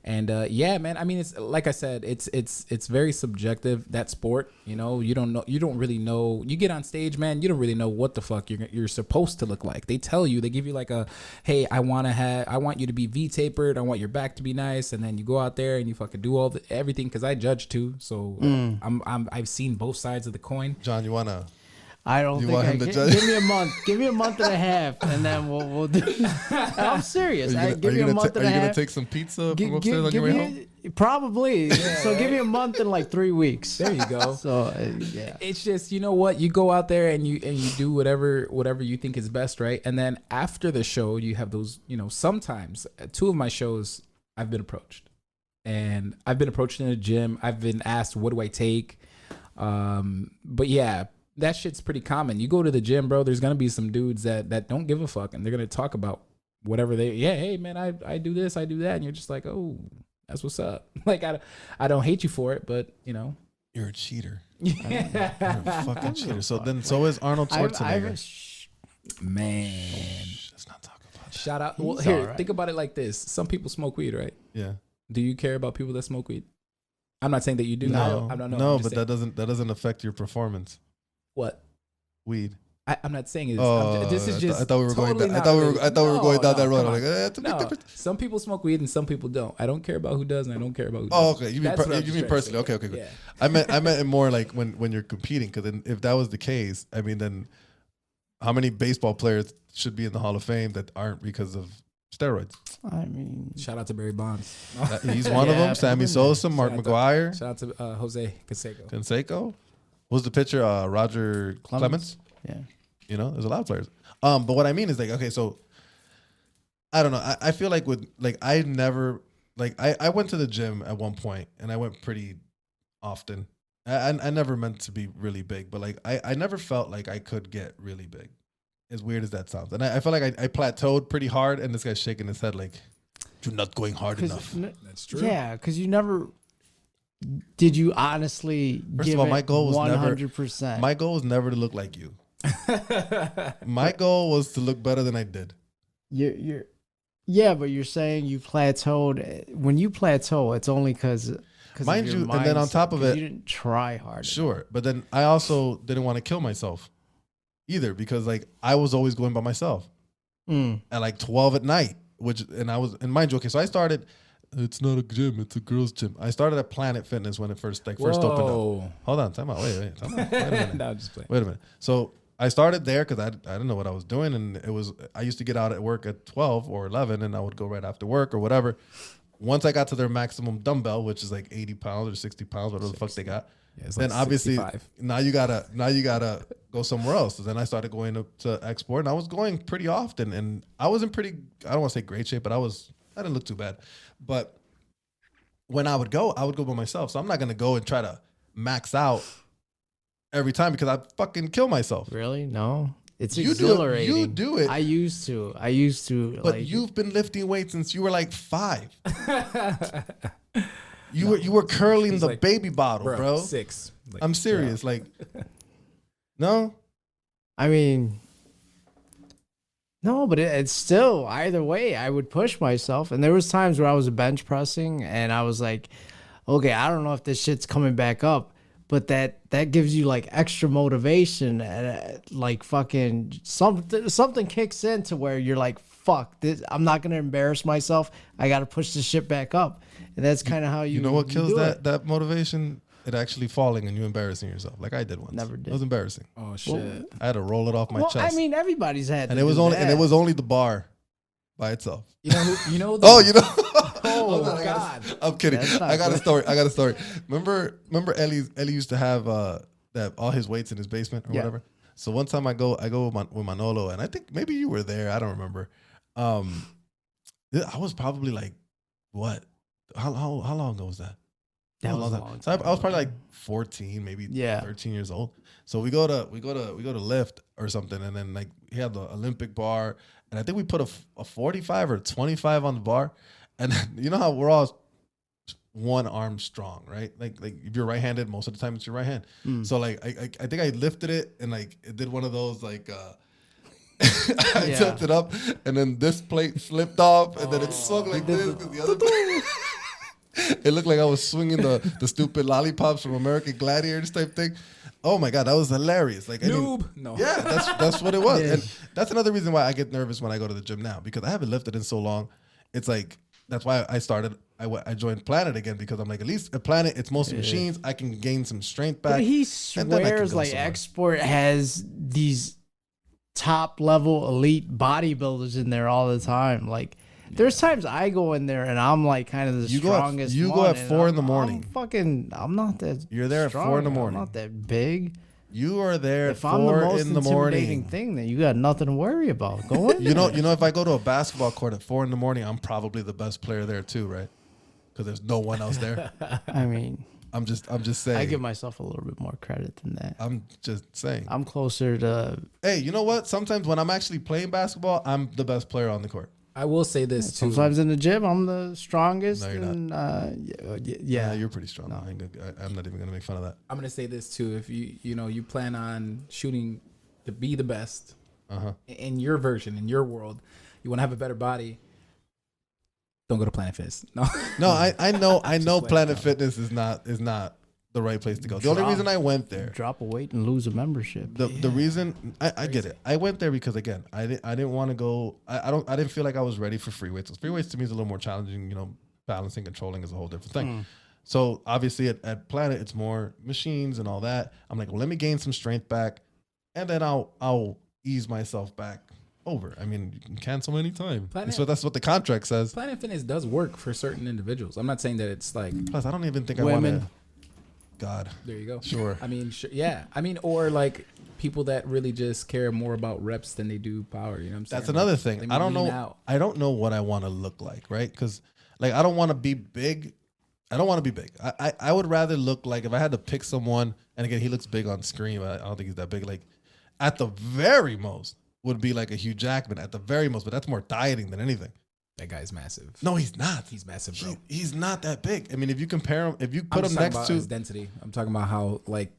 And yeah, man, I mean, it's like I said, it's very subjective, that sport, you don't really know. You get on stage, man, you don't really know what the fuck you're supposed to look like. They tell you, they give you like hey, I want you to be V-tapered, I want your back to be nice, and then you go out there and you fucking do everything, because I judge too, so I've seen both sides of the coin. John, you wanna? I don't think I can. Give me a month. Give me a month and a half, and then we'll do. I'm serious. Give me a month and a half. Are you gonna take some pizza from upstairs on your way home? Probably. Yeah. So give me a month and like 3 weeks. There you go. So yeah, it's just, you know what, you go out there and you do whatever you think is best, right? And then after the show, you have those. Sometimes 2 of my shows, I've been approached, and I've been approached in a gym. I've been asked, what do I take? But yeah. That shit's pretty common. You go to the gym, bro, there's going to be some dudes that don't give a fuck, and they're going to talk about whatever hey, man, I do this, I do that. And you're just like, oh, that's what's up. Like, I don't hate you for it, but, You're a cheater. You're a fucking cheater. So is Arnold Schwarzenegger. Man. Let's not talk about that. Shout out. Well, here, right. Think about it like this. Some people smoke weed, right? Yeah. Do you care about people that smoke weed? I'm not saying that you do. No, but that doesn't affect your performance. What? Weed. I'm not saying it's. This is just. I thought we were going down that road. I'm like, it's a big difference. Some people smoke weed and some people don't. I don't care about who does, and I don't care about who. Oh, okay. You mean personally? Okay. Good. Yeah. I meant it more like when you're competing. Because then, if that was the case, I mean, then how many baseball players should be in the Hall of Fame that aren't because of steroids? I mean, shout out to Barry Bonds. He's one of them. Sammy Sosa, Mark McGwire. Shout out to Jose Canseco. Canseco. What was the pitcher? Roger Clemens. Yeah. There's a lot of players. But what I mean is like, okay, so I don't know. I feel like I never, like, I went to the gym at one point, and I went pretty often. I never meant to be really big, but like, I never felt like I could get really big. As weird as that sounds. And I felt like I plateaued pretty hard, and this guy's shaking his head like, you're not going hard enough. That's true. Yeah, because you never... Did you honestly First of all, my goal was 100%? Never. My goal was never to look like you. My goal was to look better than I did. you're yeah, but you're saying you plateaued. When you plateau, it's only because mind you, and then on top of it, you didn't try hard. Sure, but then I also didn't want to kill myself either, because like I was always going by myself at like 12 at night, and mind you, okay, so I started. It's not a gym, it's a girls' gym. I started at Planet Fitness when it first opened up. Hold on, time out. Wait, time out. Wait a minute. No, just playing. Wait a minute. So I started there because I didn't know what I was doing, and I used to get out at work at 12 or 11, and I would go right after work or whatever. Once I got to their maximum dumbbell, which is like 80 pounds or 60 pounds, whatever the fuck they got, then like obviously 65. now you gotta go somewhere else. So then I started going to export, and I was going pretty often, and I was in pretty, I don't want to say great shape, but I didn't look too bad. But when I would go by myself. So I'm not gonna go and try to max out every time because I fucking kill myself. Really? No. It's exhilarating. You do it. I used to. But like, you've been lifting weights since you were like 5. You were curling the like, baby bottle, bro. 6. Like, I'm serious. Like, no. I mean, no, but it's still either way. I would push myself, and there was times where I was bench pressing, and I was like, okay, I don't know if this shit's coming back up. But that gives you like extra motivation, and like fucking something kicks in to where you're like, fuck this, I'm not gonna embarrass myself. I gotta push this shit back up, and that's kind of how you know what kills that motivation? It actually falling and you embarrassing yourself, like I did once. Never did. It was embarrassing. Oh shit! Well, I had to roll it off my chest. I mean, everybody's had. And it was only the bar by itself. You know. Oh on, God! I'm kidding. I got a story. Remember Ellie used to have that all his weights in his basement or whatever. So one time I go with Manolo, and I think maybe you were there. I don't remember. I was probably like, what? How long ago was that? That was a long time. So I was probably like 14, maybe 13 years old. So we go to lift or something, and then like he had the Olympic bar, and I think we put a 45 or 25 on the bar. And you know how we're all one arm strong, right? Like if you're right-handed, most of the time it's your right hand. So like I think I lifted it and like it did one of those like I tipped it up, and then this plate slipped off, and then it swung like this. The other plate, it looked like I was swinging the stupid lollipops from American Gladiators type thing. Oh my God, that was hilarious! Like noob, no, yeah, that's what it was, and that's another reason why I get nervous when I go to the gym now, because I haven't lifted in so long. It's like. That's why I joined Planet again, because I'm like, at least at Planet, it's mostly machines. I can gain some strength back. But he swears like Export has these top level elite bodybuilders in there all the time. Like there's times I go in there and I'm like kind of the strongest. You go at 4 in the morning. I'm not that. You're there strong. At 4 in the morning. I'm not that big. You are there if at 4 I'm the most in the morning. Intimidating thing, then you got nothing to worry about. Go in. You know, if I go to a basketball court at 4 in the morning, I'm probably the best player there too, right? Because there's no one else there. I mean, I'm just saying. I give myself a little bit more credit than that. I'm just saying. I'm closer to. Hey, you know what? Sometimes when I'm actually playing basketball, I'm the best player on the court. I will say this too. Sometimes in the gym, I'm the strongest. No, you're not. Yeah, you're pretty strong. No. I'm not even gonna make fun of that. I'm gonna say this too. If you plan on shooting to be the best in your version, in your world, you want to have a better body. Don't go to Planet Fitness. No, I know Planet Fitness is not the right place to go. The only reason I went there, drop a weight and lose a membership. The reason I get it. I went there because again, I didn't want to go. I didn't feel like I was ready for free weights. Free weights to me is a little more challenging. You know, balancing, controlling is a whole different thing. So obviously at Planet, it's more machines and all that. I'm like, well, let me gain some strength back, and then I'll ease myself back over. I mean, you can cancel anytime. So that's what the contract says. Planet Fitness does work for certain individuals. I'm not saying that it's like. Plus, I don't even think I want to. God. There you go. Sure. I mean, yeah. I mean, or like people that really just care more about reps than they do power. You know what I'm saying? That's another thing. I don't know. I don't know what I want to look like, right? Because like I don't want to be big. I don't want to be big. I would rather look like, if I had to pick someone, and again, he looks big on screen, but I don't think he's that big. Like at the very most would be like a Hugh Jackman at the very most, but that's more dieting than anything. That guy's massive. No, he's not. He's massive, bro. He's not that big. I mean, if you compare him, if you put him next to his density, I'm talking about how like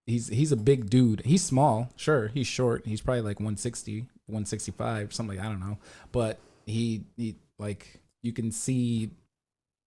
he's a big dude. He's small, sure. He's short. He's probably like 160, 165, something like, I don't know. But he like, you can see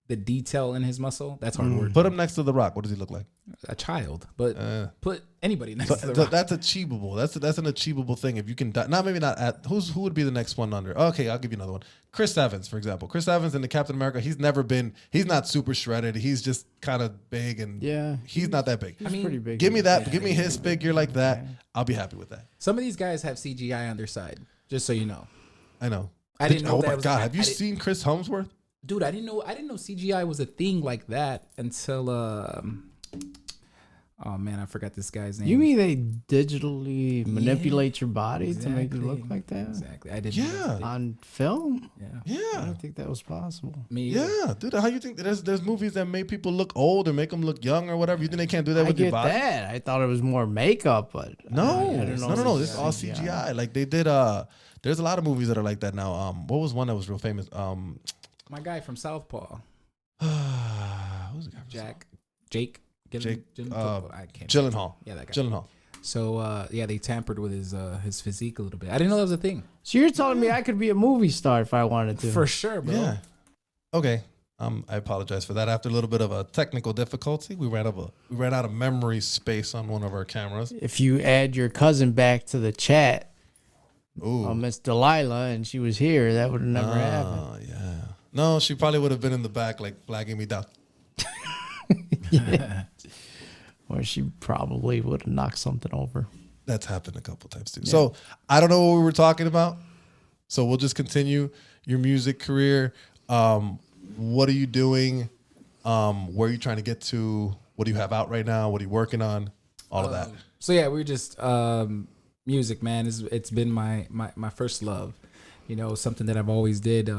the detail in his muscle. That's hard work. Put him next to The Rock. What does he look like? A child, but put anybody next to The Rock. That's achievable. That's an achievable thing. If you can, who would be the next one under? Okay, I'll give you another one. Chris Evans, for example. Chris Evans in the Captain America. He's not super shredded. He's just kind of big, and he's not that big. He's pretty big. Give me that. Yeah, give me his figure like that. I'll be happy with that. Some of these guys have CGI on their side, just so you know. I know. I didn't know. Oh my God! Have you seen Chris Hemsworth? Dude, I didn't know CGI was a thing like that until oh man, I forgot this guy's name. You mean they digitally manipulate your body to make you look like that? Exactly. I didn't. Yeah. On film? Yeah. I don't think that was possible. Yeah, dude. How you think there's movies that make people look old or make them look young or whatever? You think they can't do that with your body? I get that. I thought it was more makeup, but no. This is all CGI. Like they did. There's a lot of movies that are like that now. What was one that was real famous? My guy from Southpaw. Who's the guy? Jake. I can't. Gyllenhaal. Yeah, that guy. Gyllenhaal. So they tampered with his physique a little bit. I didn't know that was a thing. So you're telling me I could be a movie star if I wanted to? For sure, bro. Yeah. Okay. I apologize for that. After a little bit of a technical difficulty, we ran out of memory space on one of our cameras. If you add your cousin back to the chat, Miss Delilah, and she was here, that would have never happened. Oh yeah. No, she probably would have been in the back, like flagging me down. Yeah. Or she probably would have knocked something over. That's happened a couple times too. Yeah. So I don't know what we were talking about. So we'll just continue your music career. What are you doing? Where are you trying to get to? What do you have out right now? What are you working on? All of that. So yeah, we're just music, man. It's been my first love. You know, something that I've always did.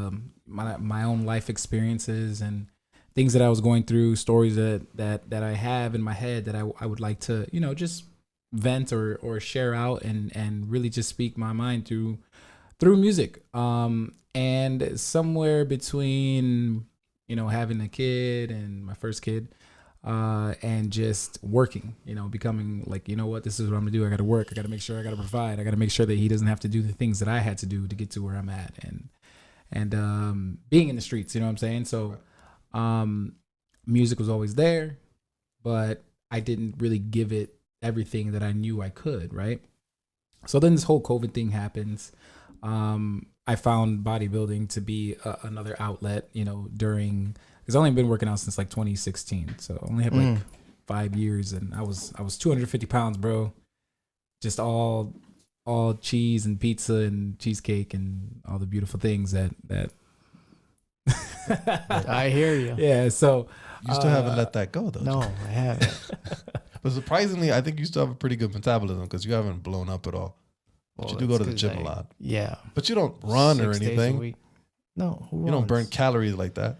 My own life experiences and things that I was going through, stories that I have in my head that I would like to, you know, just vent or share out and really just speak my mind through music. And somewhere between, you know, having a kid and my first kid, and just working, you know, becoming like, you know what, this is what I'm gonna do. I gotta work. I gotta make sure I gotta provide. I gotta make sure that he doesn't have to do the things that I had to do to get to where I'm at. And being in the streets, you know what I'm saying? So, music was always there, but I didn't really give it everything that I knew I could, right? So then this whole COVID thing happens. I found bodybuilding to be another outlet, you know, because I've only been working out since like 2016. So I only had like 5 years, and I was 250 pounds, bro. Just all cheese and pizza and cheesecake and all the beautiful things that I hear you. Yeah, so you still haven't let that go though. No, I haven't. But surprisingly, I think you still have a pretty good metabolism because you haven't blown up at all. But you do go to the gym a lot. Yeah. But you don't run or anything. No, you don't burn calories like that.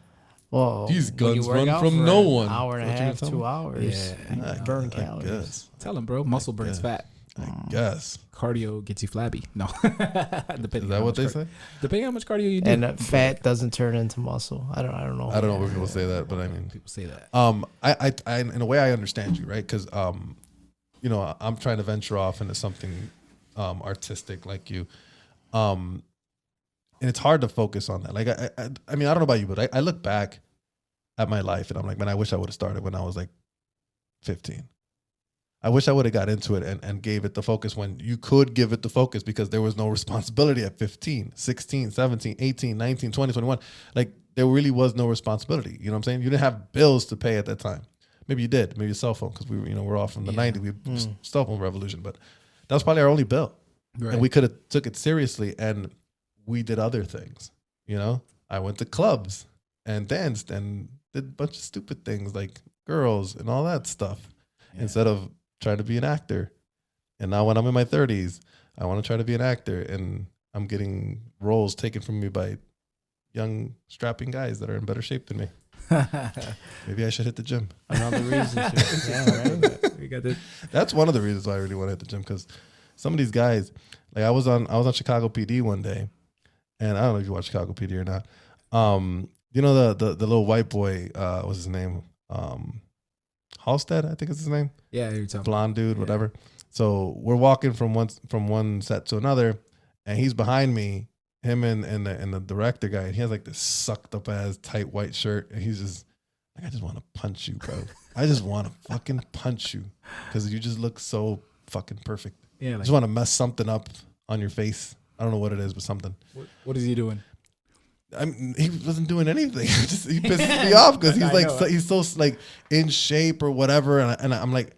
Well, these guns run from no one. An hour and a half, 2 hours. Yeah, burn calories. Tell him, bro. Muscle burns fat. I guess cardio gets you flabby. No, is that what they say? Depending on how much cardio you do, and fat doesn't turn into muscle. I don't know. I don't know if people say that, but I mean, people say that. I in a way I understand you, right? Because you know, I'm trying to venture off into something artistic like you, and it's hard to focus on that. Like I mean, I don't know about you, but I look back at my life and I'm like, man, I wish I would have started when I was like 15. I wish I would have got into it and gave it the focus when you could give it the focus, because there was no responsibility at 15, 16, 17, 18, 19, 20, 21. Like there really was no responsibility. You know what I'm saying? You didn't have bills to pay at that time. Maybe you did. Maybe a cell phone, because we're all from the 90s. Cell phone revolution, but that was probably our only bill. Right. And we could have took it seriously, and we did other things. You know, I went to clubs and danced and did a bunch of stupid things like girls and all that stuff instead of trying to be an actor. And now when I'm in my 30s, I want to try to be an actor, and I'm getting roles taken from me by young strapping guys that are in better shape than me. Maybe I should hit the gym. Another reason to. Yeah, right. We got this. That's one of the reasons why I really want to hit the gym, because some of these guys, like I was on Chicago PD one day, and I don't know if you watch Chicago PD or not. You know the little white boy, what's his name? Halstead, I think is his name. Yeah, you're talking blonde dude, whatever. So we're walking from one set to another, and he's behind me, him and the director guy, and he has like this sucked up ass tight white shirt, and he's just like, I just want to punch you, bro. I just want to fucking punch you because you just look so fucking perfect. Yeah, like, I just want to mess something up on your face. I don't know what it is, but something. What is he doing? I mean, he wasn't doing anything. He pisses me off because he's like he's so like in shape or whatever, and I'm like,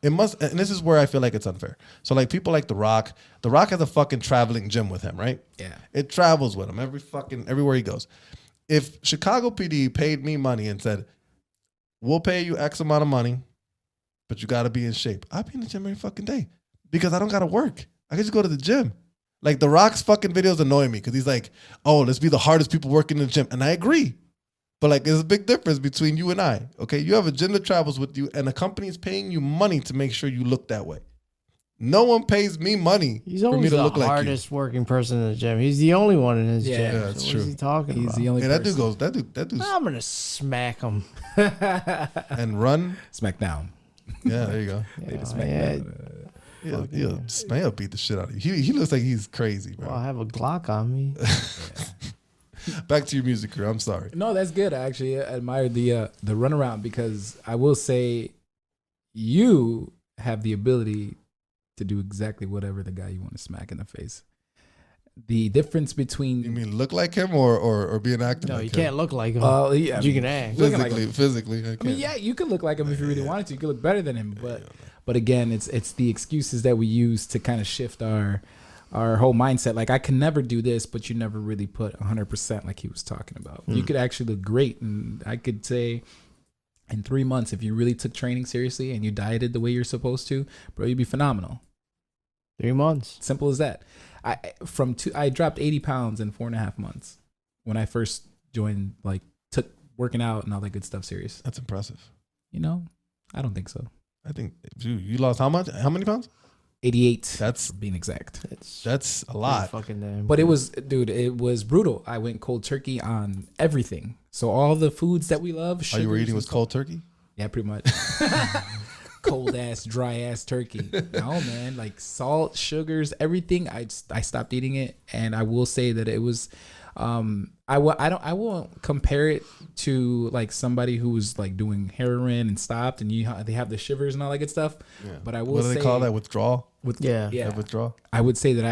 it must. And this is where I feel like it's unfair. So like people like The Rock. The Rock has a fucking traveling gym with him, right? Yeah, it travels with him everywhere he goes. If Chicago PD paid me money and said, we'll pay you X amount of money, but you got to be in shape, I'd be in the gym every fucking day because I don't got to work. I can just go to the gym. Like The Rock's fucking videos annoy me because he's like, oh, let's be the hardest people working in the gym. And I agree. But like there's a big difference between you and I. Okay, you have a gym that travels with you and a company is paying you money to make sure you look that way. No one pays me money for me to look like you. He's the hardest working person in the gym. He's the only one in his gym. Yeah, that's true. What is he talking about? The only that dude goes, that dude. I'm going to smack him. And run. Smack down. Yeah, there you go. He'll beat the shit out of you. He looks like he's crazy, bro. Well, I have a Glock on me. Back to your music career. I'm sorry. No, that's good. I actually admire the runaround because I will say you have the ability to do exactly whatever the guy you want to smack in the face. The difference between... You mean look like him or be an actor? No, like you him? can't look like him. Yeah, you can act. Physically. I mean, yeah, you could look like him if you really wanted to. You could look better than him. But again, it's the excuses that we use to kind of shift our whole mindset. Like, I can never do this, but you never really put 100% like he was talking about. You could actually look great. And I could say in 3 months, if you really took training seriously and you dieted the way you're supposed to, bro, you'd be phenomenal. 3 months. Simple as that. I dropped 80 pounds in 4.5 months when I first joined, like, took working out and all that good stuff serious. That's impressive. You know, I don't think so. I think you lost how much? How many pounds? 88. That's being exact. That's a lot. Fucking damn. But it was brutal. I went cold turkey on everything. So all the foods that we love. All you were eating was cold turkey? Yeah, pretty much. Cold ass, dry ass turkey. No, man, like salt, sugars, everything. I stopped eating it, and I will say that it was. I won't compare it to like somebody who was like doing heroin and stopped, and they have the shivers and all that good stuff. Yeah. But I will. What do they call that? Withdrawal. Yeah. Withdrawal. I would say that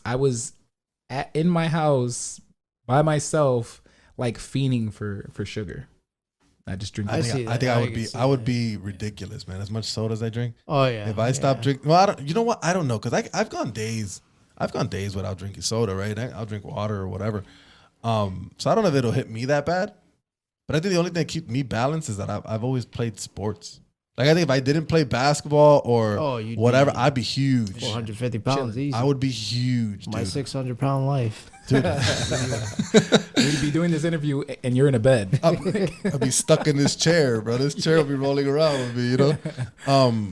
I was in my house by myself, like fiending for sugar. I just drink. I think I would be ridiculous, man. As much soda as I drink. Oh yeah. If I stop drinking, well, I don't. You know what? I don't know because I've gone days. I've gone days without drinking soda. Right? I'll drink water or whatever. So I don't know if it'll hit me that bad. But I think the only thing that keeps me balanced is that I've always played sports. Like I think if I didn't play basketball or whatever, I'd be huge. 450 pounds easy. I would be huge. My 600-pound life. Dude. We'd be doing this interview and you're in a bed. I'll be stuck in this chair, bro. This chair will be rolling around with me, you know?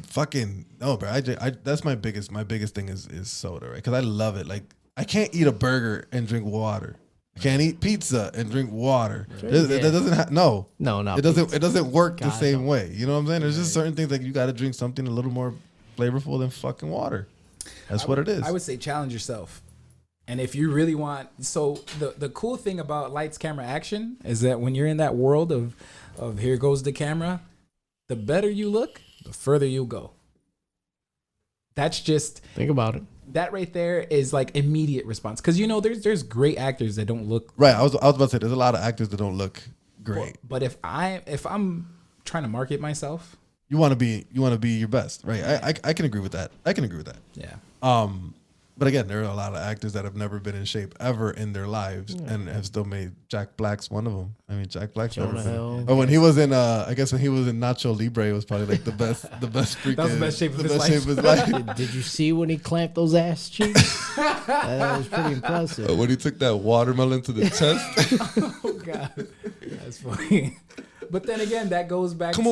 Fucking no, bro. I that's my biggest thing is soda, right? Because I love it. Like I can't eat a burger and drink water. I can't eat pizza and drink water. That doesn't no, not it doesn't. Pizza. It doesn't work the same way. You know what I'm saying? There's just certain things like you got to drink something a little more flavorful than fucking water. That's what it is. I would say challenge yourself. And if you really want, so the cool thing about lights, camera, action is that when you're in that world of here goes the camera, the better you look, the further you'll go. That's just think about it. That right there is like immediate response because you know there's great actors that don't look right. I was about to say there's a lot of actors that don't look great. But if I'm trying to market myself, you want to be your best, right? I can agree with that. Yeah. But again, there are a lot of actors that have never been in shape ever in their lives and have still made. Jack Black's one of them. I mean, Jack Black's never been. But when he was in, I guess when he was in Nacho Libre, it was probably like the best freaking. That was the best shape of his life. Did you see when he clamped those ass cheeks? That was pretty impressive. When he took that watermelon to the chest. Oh God, that's funny. But then again, that goes back to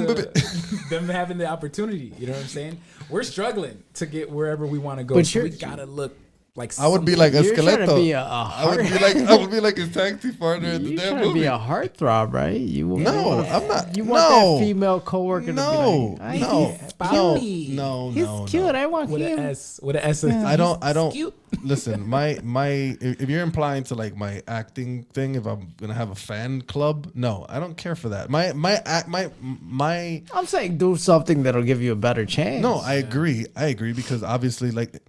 them having the opportunity. You know what I'm saying? We're struggling to get wherever we want to go. So we gotta look like. I would be like a Skeleto. I would be like his taxi partner in the damn movie. You're trying to be a heartthrob, right? I'm not. You want that female coworker to be like, he's cute. I want with him. an S. With an S. I don't. listen, if you're implying to like my acting thing, if I'm gonna have a fan club, no, I don't care for that. I'm saying do something that'll give you a better chance. No, I agree because obviously, like,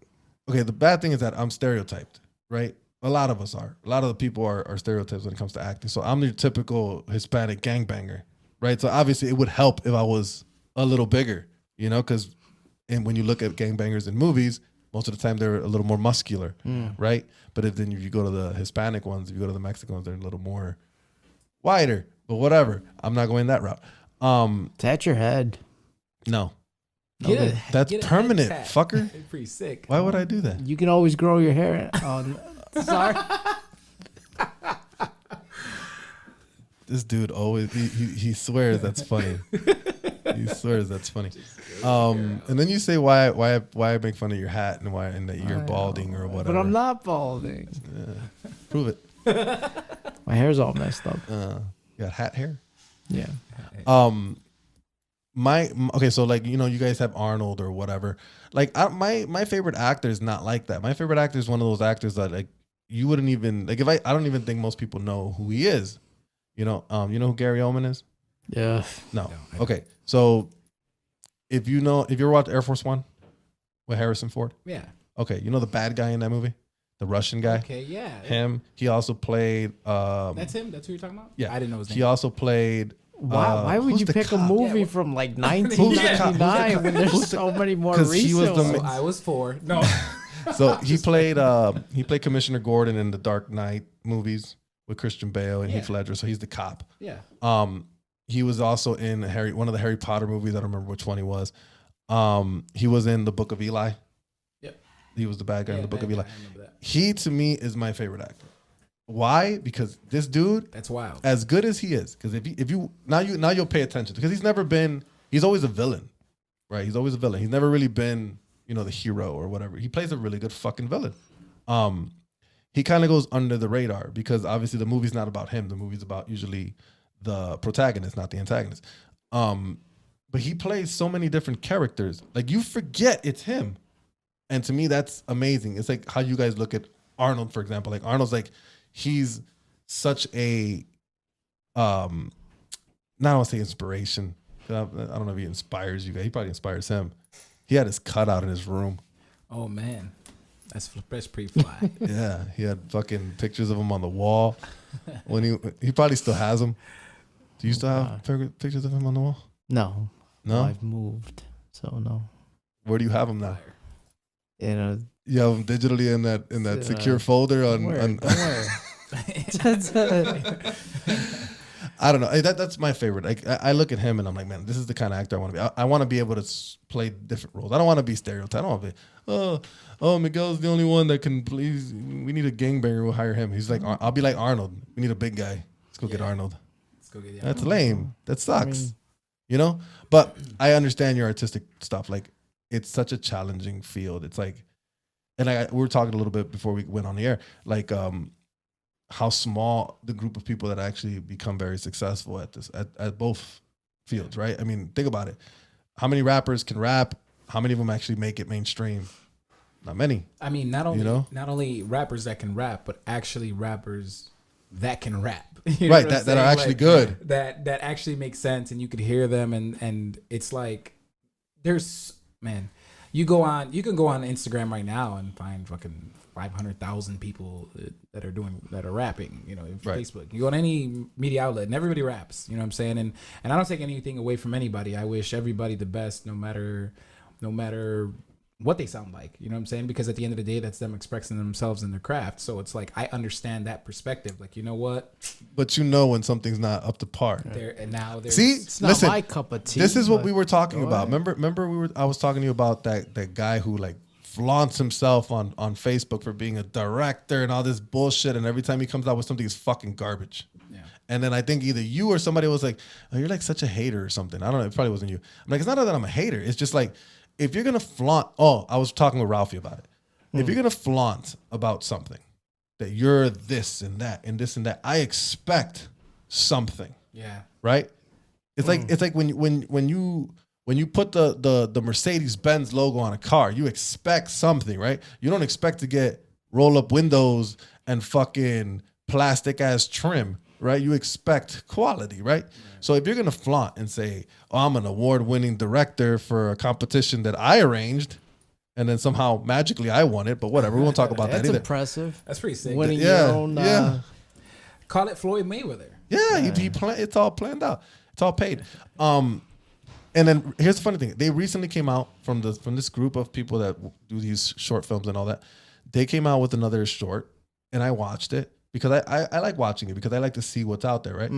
okay, the bad thing is that I'm stereotyped, right? A lot of us are. A lot of the people are stereotypes when it comes to acting. So I'm the typical Hispanic gangbanger, right? So obviously it would help if I was a little bigger, you know, because when you look at gangbangers in movies, most of the time they're a little more muscular, right? But if you go to the Hispanic ones, if you go to the Mexican ones, they're a little more wider. But whatever, I'm not going that route. Tat your head. No. That's permanent, fucker. Pretty sick. Why would I do that? You can always grow your hair. Sorry. This dude always he swears that's funny. He swears that's funny. And then you say why I make fun of your hat and that you're balding or whatever. But I'm not balding. Yeah. Prove it. My hair's all messed up. You got hat hair? Yeah. Okay, so like, you know, you guys have Arnold or whatever. Like my favorite actor is not like that. My favorite actor is one of those actors that like you wouldn't even like if I don't even think most people know who he is. You know who Gary Oldman is? Yeah. No. Okay. So if you ever watched Air Force One with Harrison Ford? Yeah. Okay, you know the bad guy in that movie? The Russian guy? Okay, yeah. Him. He also played That's him? That's who you're talking about? Yeah. I didn't know his name. He also played Why would you pick a movie from like 1999 when there's so many more recent ones? I was 4. No. So he played Commissioner Gordon in the Dark Knight movies with Christian Bale and Heath Ledger. So he's the cop. Yeah. He was also in one of the Harry Potter movies. I don't remember which one he was. He was in the Book of Eli. Yep. He was the bad guy in the Book of Eli. I remember that. He to me is my favorite actor. Why? Because this dude, that's wild. As good as he is, because if you now you'll pay attention because he's always a villain, right? He's always a villain. He's never really been, you know, the hero or whatever. He plays a really good fucking villain. He kind of goes under the radar because obviously the movie's not about him. The movie's about usually the protagonist, not the antagonist. But he plays so many different characters. Like you forget it's him. And to me, that's amazing. It's like how you guys look at Arnold, for example. Like Arnold's like, he's such a, not I want to say inspiration. I don't know if he inspires you guys. He probably inspires him. He had his cutout in his room. Oh man, that's pretty fly. Yeah, he had fucking pictures of him on the wall. When he probably still has them. Do you still have pictures of him on the wall? No. No, I've moved, so no. Where do you have them now? In a You have them digitally in that secure folder on. Don't worry. I don't know. That's my favorite. Like I look at him and I'm like, man, this is the kind of actor I want to be. I want to be able to play different roles. I don't want to be stereotyped. I don't want to be, oh, Miguel's the only one that can please. We need a gangbanger. We'll hire him. He's like, I'll be like Arnold. We need a big guy. Let's go get Arnold. Let's go get That's lame. That sucks. You know? But I understand your artistic stuff. Like it's such a challenging field. It's like, and we were talking a little bit before we went on the air, like how small the group of people that actually become very successful at this, at both fields, right? I mean, think about it. How many rappers can rap? How many of them actually make it mainstream? Not many. I mean, not only rappers that can rap, but actually rappers that can rap. You know right, that are actually like, good. That actually makes sense and you could hear them and it's like there's you can go on Instagram right now and find fucking 500,000 people that are rapping, you know, right. Facebook. You go on any media outlet and everybody raps, you know what I'm saying? And I don't take anything away from anybody. I wish everybody the best no matter what they sound like, you know what I'm saying? Because at the end of the day, that's them expressing themselves in their craft. So it's like, I understand that perspective. Like, you know what? But you know when something's not up to par. It's not my cup of tea. This is what we were talking about. Remember I was talking to you about that guy who like flaunts himself on Facebook for being a director and all this bullshit. And every time he comes out with something, it's fucking garbage. Yeah. And then I think either you or somebody was like, oh, you're like such a hater or something. I don't know. It probably wasn't you. I'm like, it's not that I'm a hater. It's just like, if you're going to flaunt, I was talking with Ralphie about it. If you're going to flaunt about something, that you're this and that and this and that, I expect something. Yeah. Right? It's like when you put the Mercedes-Benz logo on a car, you expect something, right? You don't expect to get roll up windows and fucking plastic ass trim, right? You expect quality, right? So if you're gonna flaunt and say, "Oh, I'm an award-winning director for a competition that I arranged," and then somehow magically I won it, but whatever, we won't talk about that That's either. impressive. That's pretty sick. Winning Yeah, your own. yeah. Call it Floyd Mayweather. Yeah, he it's all planned out. It's all paid. And then here's the funny thing: they recently came out from this group of people that do these short films and all that. They came out with another short, and I watched it because I like watching it because I like to see what's out there, right?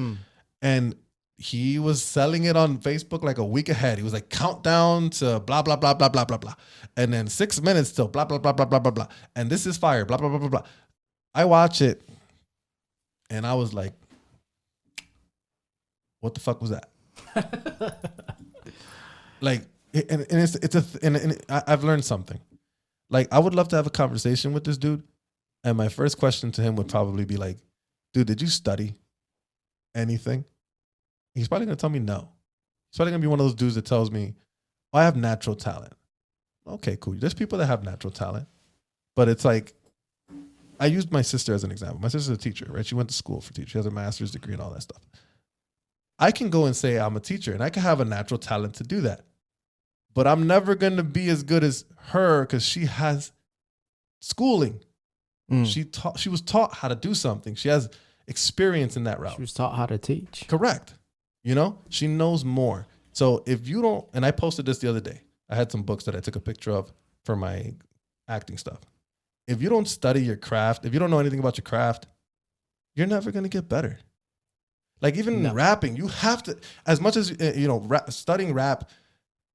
And he was selling it on Facebook like a week ahead. He was like countdown to blah blah blah blah blah blah blah, and then 6 minutes till blah blah blah blah blah blah blah, and this is fire, blah blah blah blah blah. I watch it, and I was like, "What the fuck was that?" Like, and I've learned something. Like, I would love to have a conversation with this dude, and my first question to him would probably be like, "Dude, did you study anything?" He's probably gonna tell me no. He's probably gonna be one of those dudes that tells me, "Oh, I have natural talent." Okay, cool. There's people that have natural talent, but it's like, I used my sister as an example. My sister's a teacher, right? She went to school for teaching. She has a master's degree and all that stuff. I can go and say I'm a teacher, and I can have a natural talent to do that. But I'm never going to be as good as her because she has schooling. She was taught how to do something. She has experience in that route. She was taught how to teach. Correct. You know, she knows more. So if you don't, and I posted this the other day. I had some books that I took a picture of for my acting stuff. If you don't study your craft, if you don't know anything about your craft, you're never going to get better. Like even in rapping, you have to, as much as, studying rap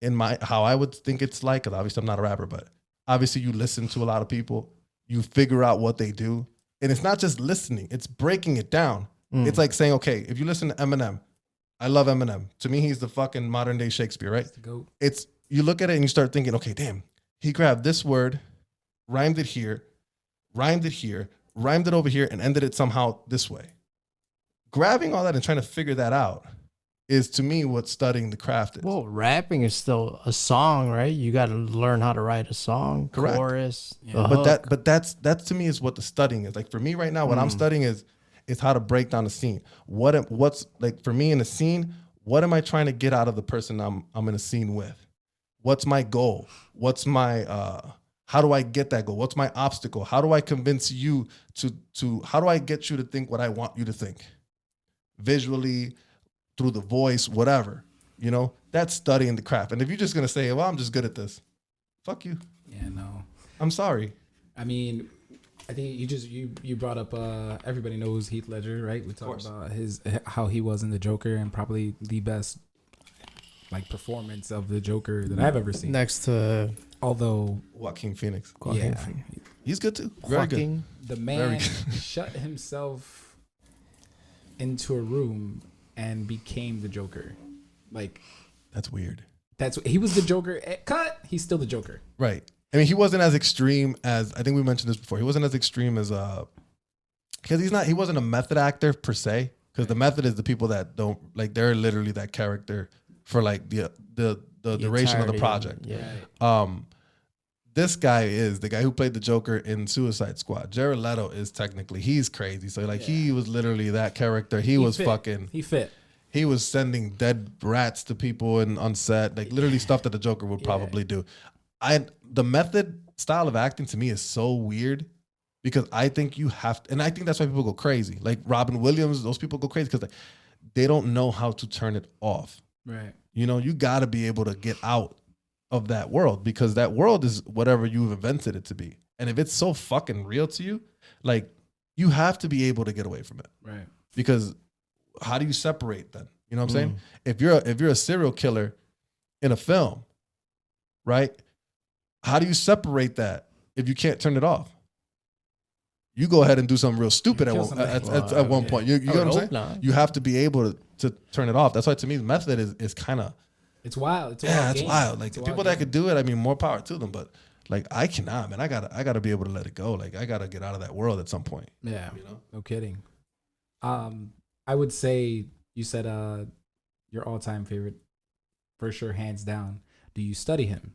in how I would think it's like, because obviously I'm not a rapper, but obviously you listen to a lot of people, you figure out what they do. And it's not just listening, it's breaking it down. It's like saying, okay, if you listen to Eminem, I love Eminem. To me, he's the fucking modern day Shakespeare, right? It's, you look at it and you start thinking, okay, damn, he grabbed this word, rhymed it here, rhymed it over here, and ended it somehow this way. Grabbing all that and trying to figure that out is, to me, what studying the craft is. Well, rapping is still a song, right? You got to learn how to write a song, correct. Chorus, But that's to me is what the studying is. Like for me right now, what I'm studying is how to break down a scene. What's like for me in a scene? What am I trying to get out of the person I'm in a scene with? What's my goal? What's my how do I get that goal? What's my obstacle? How do I convince you to how do I get you to think what I want you to think? Visually, through the voice, whatever, that's studying the craft. And if you're just going to say, well, I'm just good at this, fuck you. Yeah, no. I'm sorry. I mean, I think you brought up, everybody knows Heath Ledger, right? We talked about how he was in the Joker, and probably the best like performance of the Joker that I've ever seen. Next to, although Joaquin Phoenix. He's good too. Very good. The man shut himself into a room and became the Joker. Like, that's weird. He was the Joker. Cut. He's still the Joker. Right. I mean, he wasn't as extreme as, I think we mentioned this before. He wasn't as extreme as because he wasn't a method actor per se. Because the method is the people that don't, like, they're literally that character for like the duration of the project. Yeah. This guy is the guy who played the Joker in Suicide Squad. Jared Leto is technically, he's crazy. So like he was literally that character. He was fit. He fit. He was sending dead rats to people on set, like literally stuff that the Joker would probably do. The method style of acting to me is so weird because I think you have to, and I think that's why people go crazy. Like Robin Williams, those people go crazy because they don't know how to turn it off. Right. You got to be able to get out of that world because that world is whatever you've invented it to be. And if it's so fucking real to you, like you have to be able to get away from it. Right. Because how do you separate then? You know what I'm saying? If you're a serial killer in a film, right? How do you separate that if you can't turn it off? You go ahead and do something real stupid at one point. You know what I'm saying? Not. You have to be able to turn it off. That's why to me the method is kind of, it's wild. It's wild. Like the people that could do it, I mean, more power to them. But like I cannot, man. I gotta be able to let it go. Like I gotta get out of that world at some point. Yeah, no kidding. I would say you said your all-time favorite, for sure, hands down. Do you study him?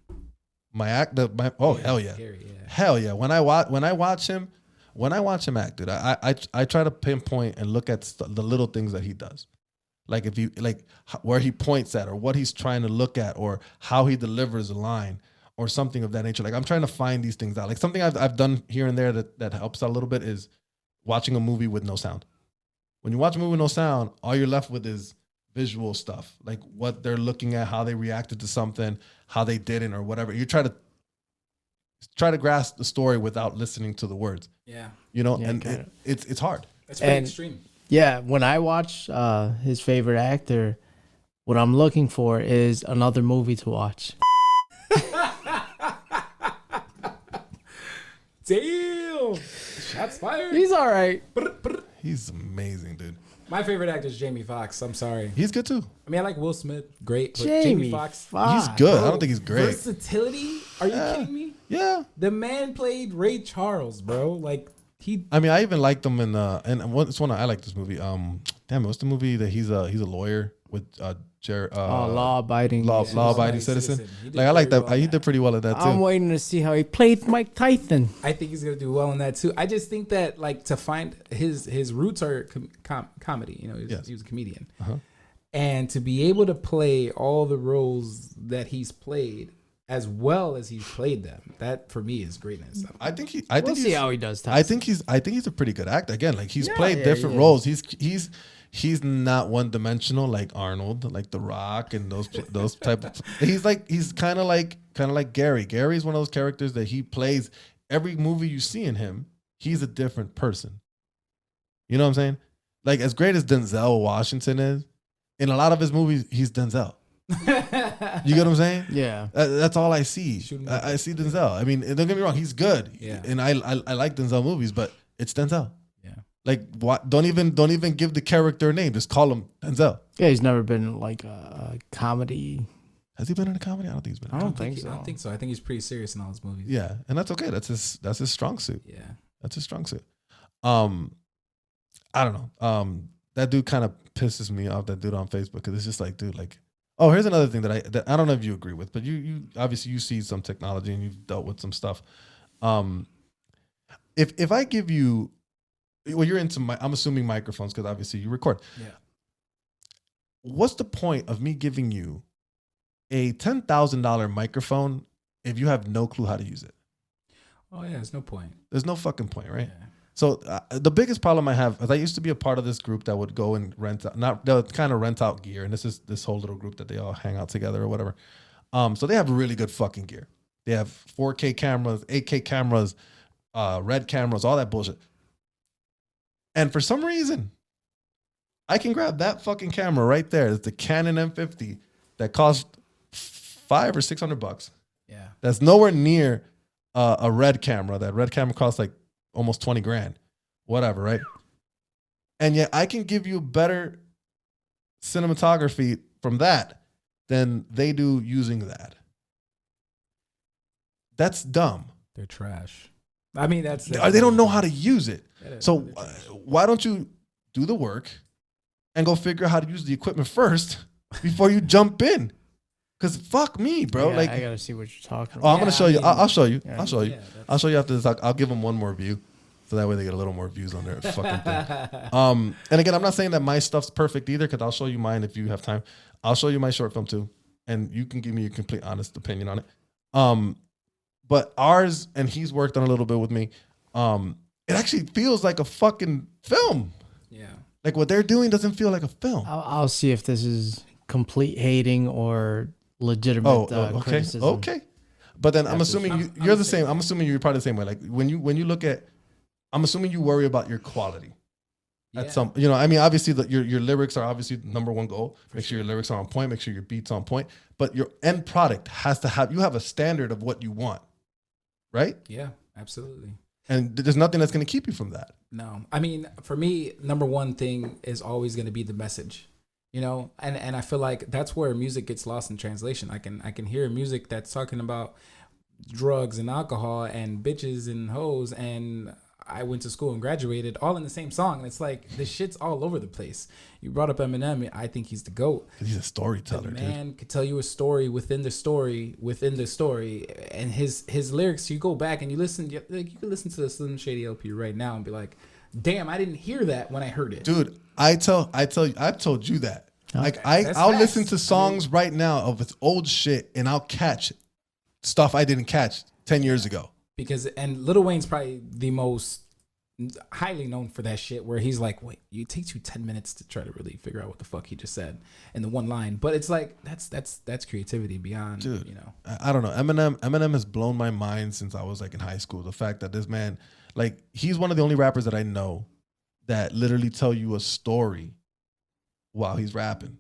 Hell yeah. Scary, yeah. Hell yeah. When I watch him act, dude, I try to pinpoint and look at the little things that he does. Like if you like where he points at or what he's trying to look at or how he delivers a line or something of that nature. Like I'm trying to find these things out. Like something I've done here and there that helps out a little bit is watching a movie with no sound. When you watch a movie with no sound, all you're left with is visual stuff, like what they're looking at, how they reacted to something, how they didn't, or whatever. You try to grasp the story without listening to the words. Yeah, and it's hard. It's pretty extreme. Yeah, when I watch his favorite actor, what I'm looking for is another movie to watch. Damn, shots fired. He's all right. He's amazing, dude. My favorite actor is Jamie Foxx. I'm sorry. He's good too. I mean, I like Will Smith. Great. But Jamie Foxx. He's good. I don't think he's great. Versatility? Are you kidding me? Yeah. The man played Ray Charles, bro. Like I mean, I even liked him in it's one I like this movie. What's the movie that he's a lawyer with law-abiding citizen. Like I like that. He did pretty well at that too. I'm waiting to see how he played Mike Tyson. I think he's gonna do well in that too. I just think that like to find his roots are comedy. He was a comedian, and to be able to play all the roles that he's played as well as he's played them, that for me is greatness. We'll see how he does. I think he's a pretty good actor. Again, like he's played different roles. He's not one dimensional like Arnold, like The Rock, and those type of. He's kind of like Gary. Gary's one of those characters that he plays. Every movie you see in him, he's a different person. You know what I'm saying? Like as great as Denzel Washington is, in a lot of his movies, he's Denzel. You get what I'm saying? Yeah. That's all I see. I see Denzel. I mean, don't get me wrong, he's good. Yeah. And I like Denzel movies, but it's Denzel. Yeah. Like what? Don't even give the character a name. Just call him Denzel. Yeah, he's never been like a comedy. Has he been in a comedy? I don't think he's been. I don't think so. I think he's pretty serious in all his movies. Yeah, and that's okay. That's his strong suit. Yeah. That's his strong suit. I don't know. That dude kind of pisses me off. That dude on Facebook because it's just like, dude, like. Oh, here's another thing that I don't know if you agree with, but you obviously you see some technology and you've dealt with some stuff. If I give you, well, you're into I'm assuming microphones because obviously you record. Yeah. What's the point of me giving you a $10,000 microphone if you have no clue how to use it? Oh yeah, there's no point. There's no fucking point, right? Yeah. So the biggest problem I have is I used to be a part of this group that would go and rent out gear. And this is this whole little group that they all hang out together or whatever. So they have really good fucking gear. They have 4K cameras, 8K cameras, red cameras, all that bullshit. And for some reason, I can grab that fucking camera right there. It's the Canon M50 that costs $500 or $600. Yeah. That's nowhere near a red camera. That red camera costs like almost 20 grand, whatever, right? And yet I can give you better cinematography from that than they do using that. That's dumb. They're trash. I mean, they don't know how to use it. So why don't you do the work and go figure out how to use the equipment first before you jump in? Because fuck me, bro. Yeah, like I gotta see what you're talking Oh, about. I'm gonna show you. I'll show you. Yeah. I'll show you. I'll show you after this. I'll give them one more view, so that way they get a little more views on their fucking thing. And again, I'm not saying that my stuff's perfect either, because I'll show you mine if you have time. I'll show you my short film too, and you can give me your complete honest opinion on it. But ours, and he's worked on a little bit with me. It actually feels like a fucking film. Yeah. Like what they're doing doesn't feel like a film. I'll see if this is complete hating or legitimate criticism. Okay. But then I'm assuming you're the same. I'm assuming you're probably the same way. Like when you look at, I'm assuming you worry about your quality. At some, I mean, obviously your lyrics are obviously the number one goal. Make sure your lyrics are on point. Make sure your beats on point. But your end product has to have, you have a standard of what you want, right? Yeah, absolutely. And there's nothing that's going to keep you from that. No, I mean, for me, number one thing is always going to be the message, and I feel like that's where music gets lost in translation. I can hear music that's talking about drugs and alcohol and bitches and hoes, and I went to school and graduated all in the same song. And it's like, this shit's all over the place. You brought up Eminem. I think he's the GOAT. He's a storyteller. The man could tell you a story within the story, and his lyrics. You go back and you listen. You can listen to the Slim Shady LP right now and be like, "Damn, I didn't hear that when I heard it." Dude, I've told you that. Like I'll listen to songs right now of its old shit, and I'll catch stuff I didn't catch 10 years ago. And Lil Wayne's probably the most highly known for that shit, where he's like, wait, it takes you 10 minutes to try to really figure out what the fuck he just said in the one line. But it's like, that's creativity beyond, dude, you know. I don't know. Eminem has blown my mind since I was like in high school. The fact that this man, like, he's one of the only rappers that I know that literally tell you a story while he's rapping.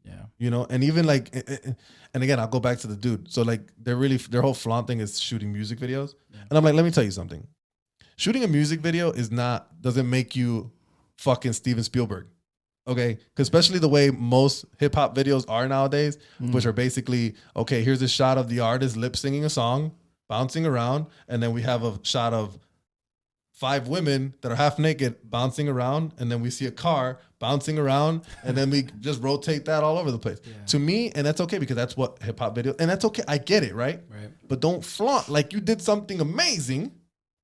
Yeah. You know, and even like, and again, I'll go back to the dude. So like, their whole flaunt thing is shooting music videos. Yeah. And I'm like, let me tell you something. Shooting a music video doesn't make you fucking Steven Spielberg. Okay? Because especially the way most hip hop videos are nowadays, which are basically, okay, here's a shot of the artist lip singing a song, bouncing around, and then we have a shot of 5 women that are half naked bouncing around, and then we see a car bouncing around, and then we just rotate that all over the place. Yeah. To me, and that's okay because that's what hip hop video, and that's okay. I get it, right? But don't flaunt like you did something amazing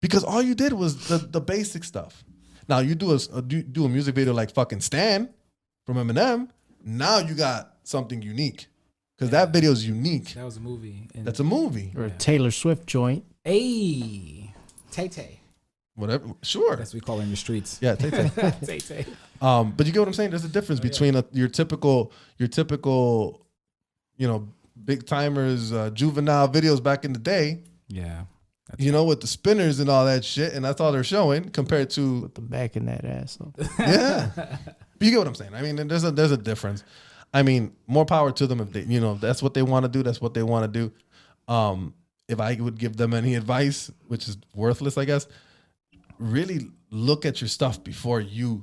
because all you did was the basic stuff. Now you do a music video like fucking Stan from Eminem. Now you got something unique because that video is unique. That was a movie. That's a movie or a Taylor Swift joint. Hey, Tay. Whatever, sure. That's what we call her in the streets. Yeah, Tay. But you get what I'm saying? There's a difference between your typical, you know, big timers, juvenile videos back in the day. Yeah. You know, with the spinners and all that shit, and that's all they're showing compared to put the back in that ass. Yeah, but you get what I'm saying. I mean, there's a difference. I mean, more power to them if they, you know, that's what they want to do. That's what they want to do. If I would give them any advice, which is worthless, I guess. Really look at your stuff before you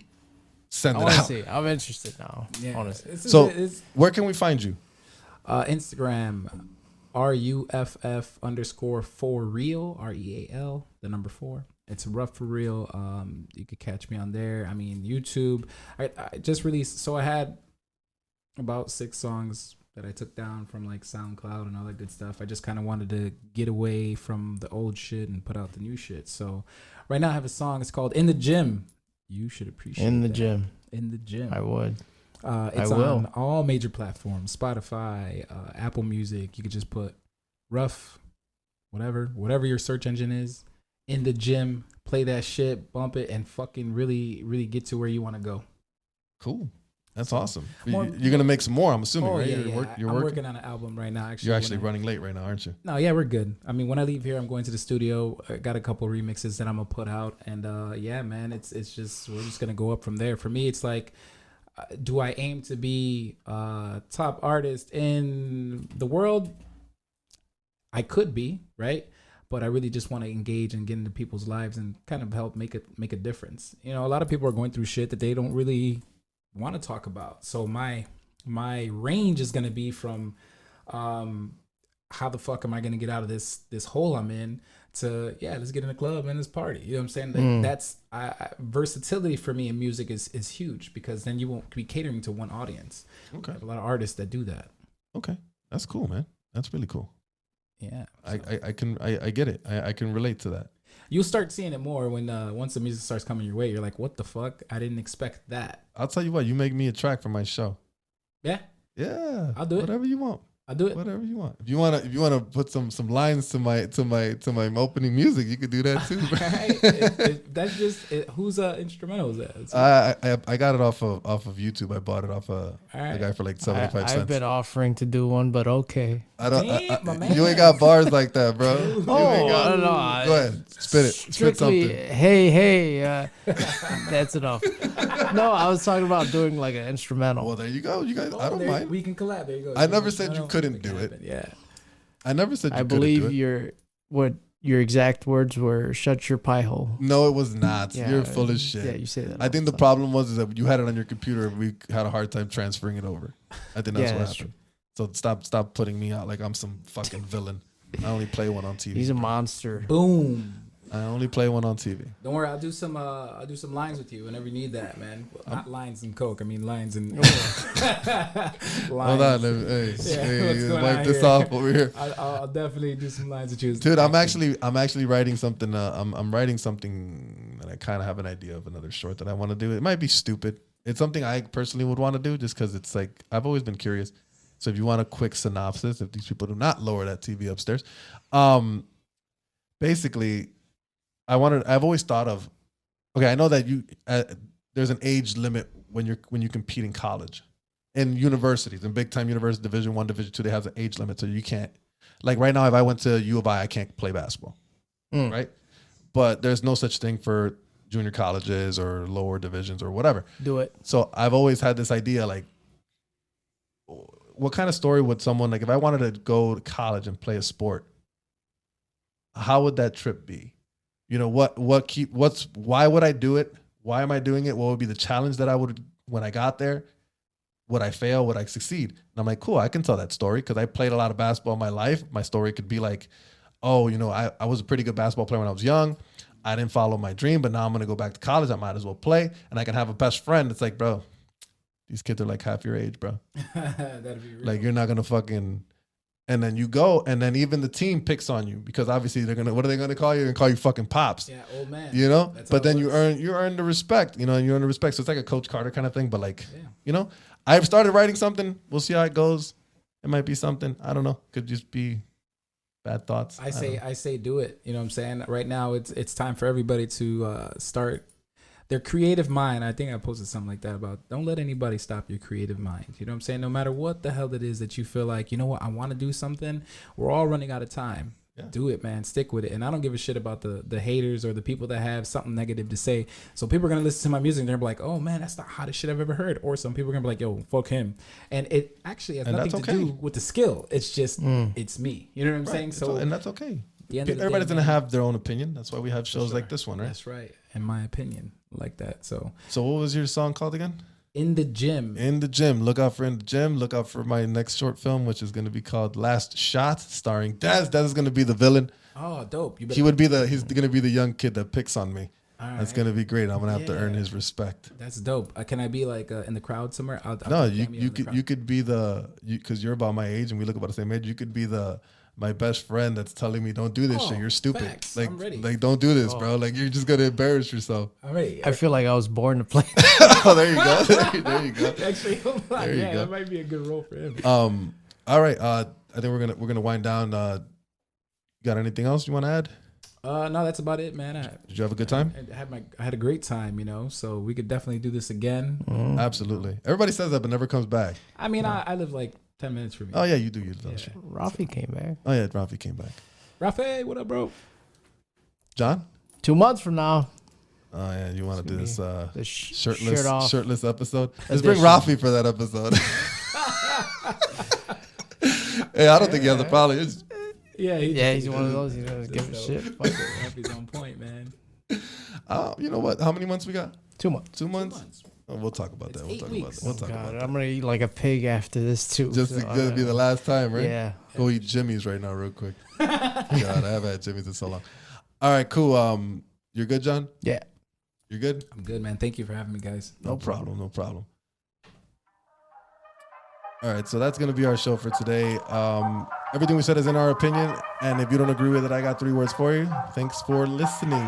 send it out. See. I'm interested now. Yeah. Honestly. So where can we find you? Instagram, RUFF_4real, REAL, the number 4. It's rough for real. You could catch me on there. I mean, YouTube. I just released. So I had about 6 songs that I took down from like SoundCloud and all that good stuff. I just kind of wanted to get away from the old shit and put out the new shit. So right now I have a song. It's called In the Gym. You should appreciate it. In the Gym. In the Gym. I would. It's on all major platforms. Spotify, Apple Music. You could just put rough, whatever your search engine is. In the Gym. Play that shit, bump it, and fucking really, really get to where you want to go. Cool. That's awesome. You're going to make some more, I'm assuming, right? Yeah. I'm working on an album right now. You're actually running late right now, aren't you? No, yeah, we're good. I mean, when I leave here, I'm going to the studio. I got a couple remixes that I'm going to put out. And yeah, man, it's just, we're just going to go up from there. For me, it's like, do I aim to be a top artist in the world? I could be, right? But I really just want to engage and get into people's lives and kind of help make a difference. You know, a lot of people are going through shit that they don't really want to talk about. So my range is going to be from how the fuck am I going to get out of this hole I'm in to, yeah, let's get in a club and let's party. You know what I'm saying? Like, that's versatility for me in music is huge because then you won't be catering to one audience. Okay. I have a lot of artists that do that. Okay. That's cool, man. That's really cool. Yeah. So. I get it. I can relate to that. You'll start seeing it more when once the music starts coming your way. You're like, what the fuck? I didn't expect that. I'll tell you what. You make me a track for my show. Yeah. Yeah. I'll do it. Whatever you want. I'll do it. Whatever you want. If you wanna put some lines to my opening music, you could do that too. Right. That's just whose instrumental is that? I got it off of YouTube. I bought it off a guy for like 75 cents. I've been offering to do one, but okay. You ain't got bars like that, bro. I don't know. Go ahead, spit it. Spit something. Hey, that's enough. No, I was talking about doing like an instrumental. Well, there you go. You guys, I don't mind. We can collab. There you go. I never said you couldn't do it. Yeah. I never said you couldn't do it. I believe your exact words were "shut your pie hole." No, it was not. Yeah, you're full of shit. Yeah, you say that. I think the problem was that you had it on your computer and we had a hard time transferring it over. I think that's what happened. True. So stop putting me out like I'm some fucking villain. I only play one on TV. He's a monster. Boom. I only play one on TV. Don't worry, I'll do some lines with you whenever you need that, man. Not lines and coke. I mean lines and. Hold on, hey, wipe this off over here. I'll definitely do some lines with you, dude. I'm actually writing something. I'm writing something that I kind of have an idea of another short that I want to do. It might be stupid. It's something I personally would want to do just because it's like I've always been curious. So if you want a quick synopsis, if these people do not lower that TV upstairs, basically. I've always thought of, okay, I know that there's an age limit when you compete in college, in universities, in big time universities, Division I, Division II, they have an age limit, so you can't. Like right now, if I went to U of I can't play basketball, right? But there's no such thing for junior colleges or lower divisions or whatever. Do it. So I've always had this idea, like, what kind of story would someone like if I wanted to go to college and play a sport? How would that trip be? You know, why would I do it? Why am I doing it? What would be the challenge that I would, when I got there? Would I fail? Would I succeed? And I'm like, cool, I can tell that story because I played a lot of basketball in my life. My story could be like, oh, you know, I was a pretty good basketball player when I was young. I didn't follow my dream, but now I'm going to go back to college. I might as well play. And I can have a best friend. It's like, bro, these kids are like half your age, bro. That'd be real. Like, you're not going to fucking... And then you go, and then even the team picks on you because obviously what are they gonna call you? They're gonna call you fucking pops. Yeah, old man. You know? But then you earn the respect, you know, and you earn the respect. So it's like a Coach Carter kind of thing, but like, you know, I've started writing something. We'll see how it goes. It might be something. I don't know. Could just be bad thoughts. I say do it. You know what I'm saying? Right now it's time for everybody to start their creative mind. I think I posted something like that about don't let anybody stop your creative mind. You know what I'm saying? No matter what the hell it is that you feel like, you know what, I want to do something. We're all running out of time. Yeah. Do it, man. Stick with it. And I don't give a shit about the haters or the people that have something negative to say. So people are going to listen to my music and they're like, oh man, that's the hottest shit I've ever heard. Or some people are going to be like, yo, fuck him. And it actually has nothing to do with the skill. It's just, it's me. You know what I'm saying? So, and that's okay. Everybody's going to have their own opinion. That's why we have shows like this one, right? That's right. In my opinion, like that. So what was your song called again? In the Gym. In the Gym. Look out for In the Gym. Look out for my next short film, which is going to be called Last Shot, starring Dez. Dez is going to be the villain. Oh, dope. He's going to be the young kid that picks on me. Right. That's going to be great. I'm going to have to earn his respect. That's dope. Can I be like in the crowd somewhere? You could be because you're about my age and we look about the same age. You could be my best friend that's telling me don't do this shit. You're stupid. Facts. Like, I'm ready. Like don't do this, bro. Like you're just gonna embarrass yourself. I'm ready. I feel like I was born to play. Oh, there you go. There you go. Actually, that might be a good role for him. All right. I think we're gonna wind down. Got anything else you want to add? No, that's about it, man. Did you have a good time? I had a great time, you know. So we could definitely do this again. Absolutely. Everybody says that, but never comes back. I mean, I live like 10 minutes from you. Oh yeah, you do. Rafi came back. Oh yeah, Rafi came back. Rafi, what up, bro? John? 2 months from now. Oh yeah, you want to do this shirtless shirtless episode? Let's bring Rafi for that episode. Hey, I don't think he has a problem. He's one of those. He doesn't give a shit. Fuck it. Rafi's on point, man. You know what? How many months we got? 2 months. 2 months? Oh, we'll talk about that. We'll talk about that. I'm gonna eat like a pig after this too. Just to be the last time, right? Yeah. Go eat Jimmy's right now, real quick. God, I haven't had Jimmy's in so long. All right, cool. You're good, John? Yeah. You're good? I'm good, man. Thank you for having me, guys. No problem. All right, so that's gonna be our show for today. Everything we said is in our opinion, and if you don't agree with it, I got 3 words for you. Thanks for listening.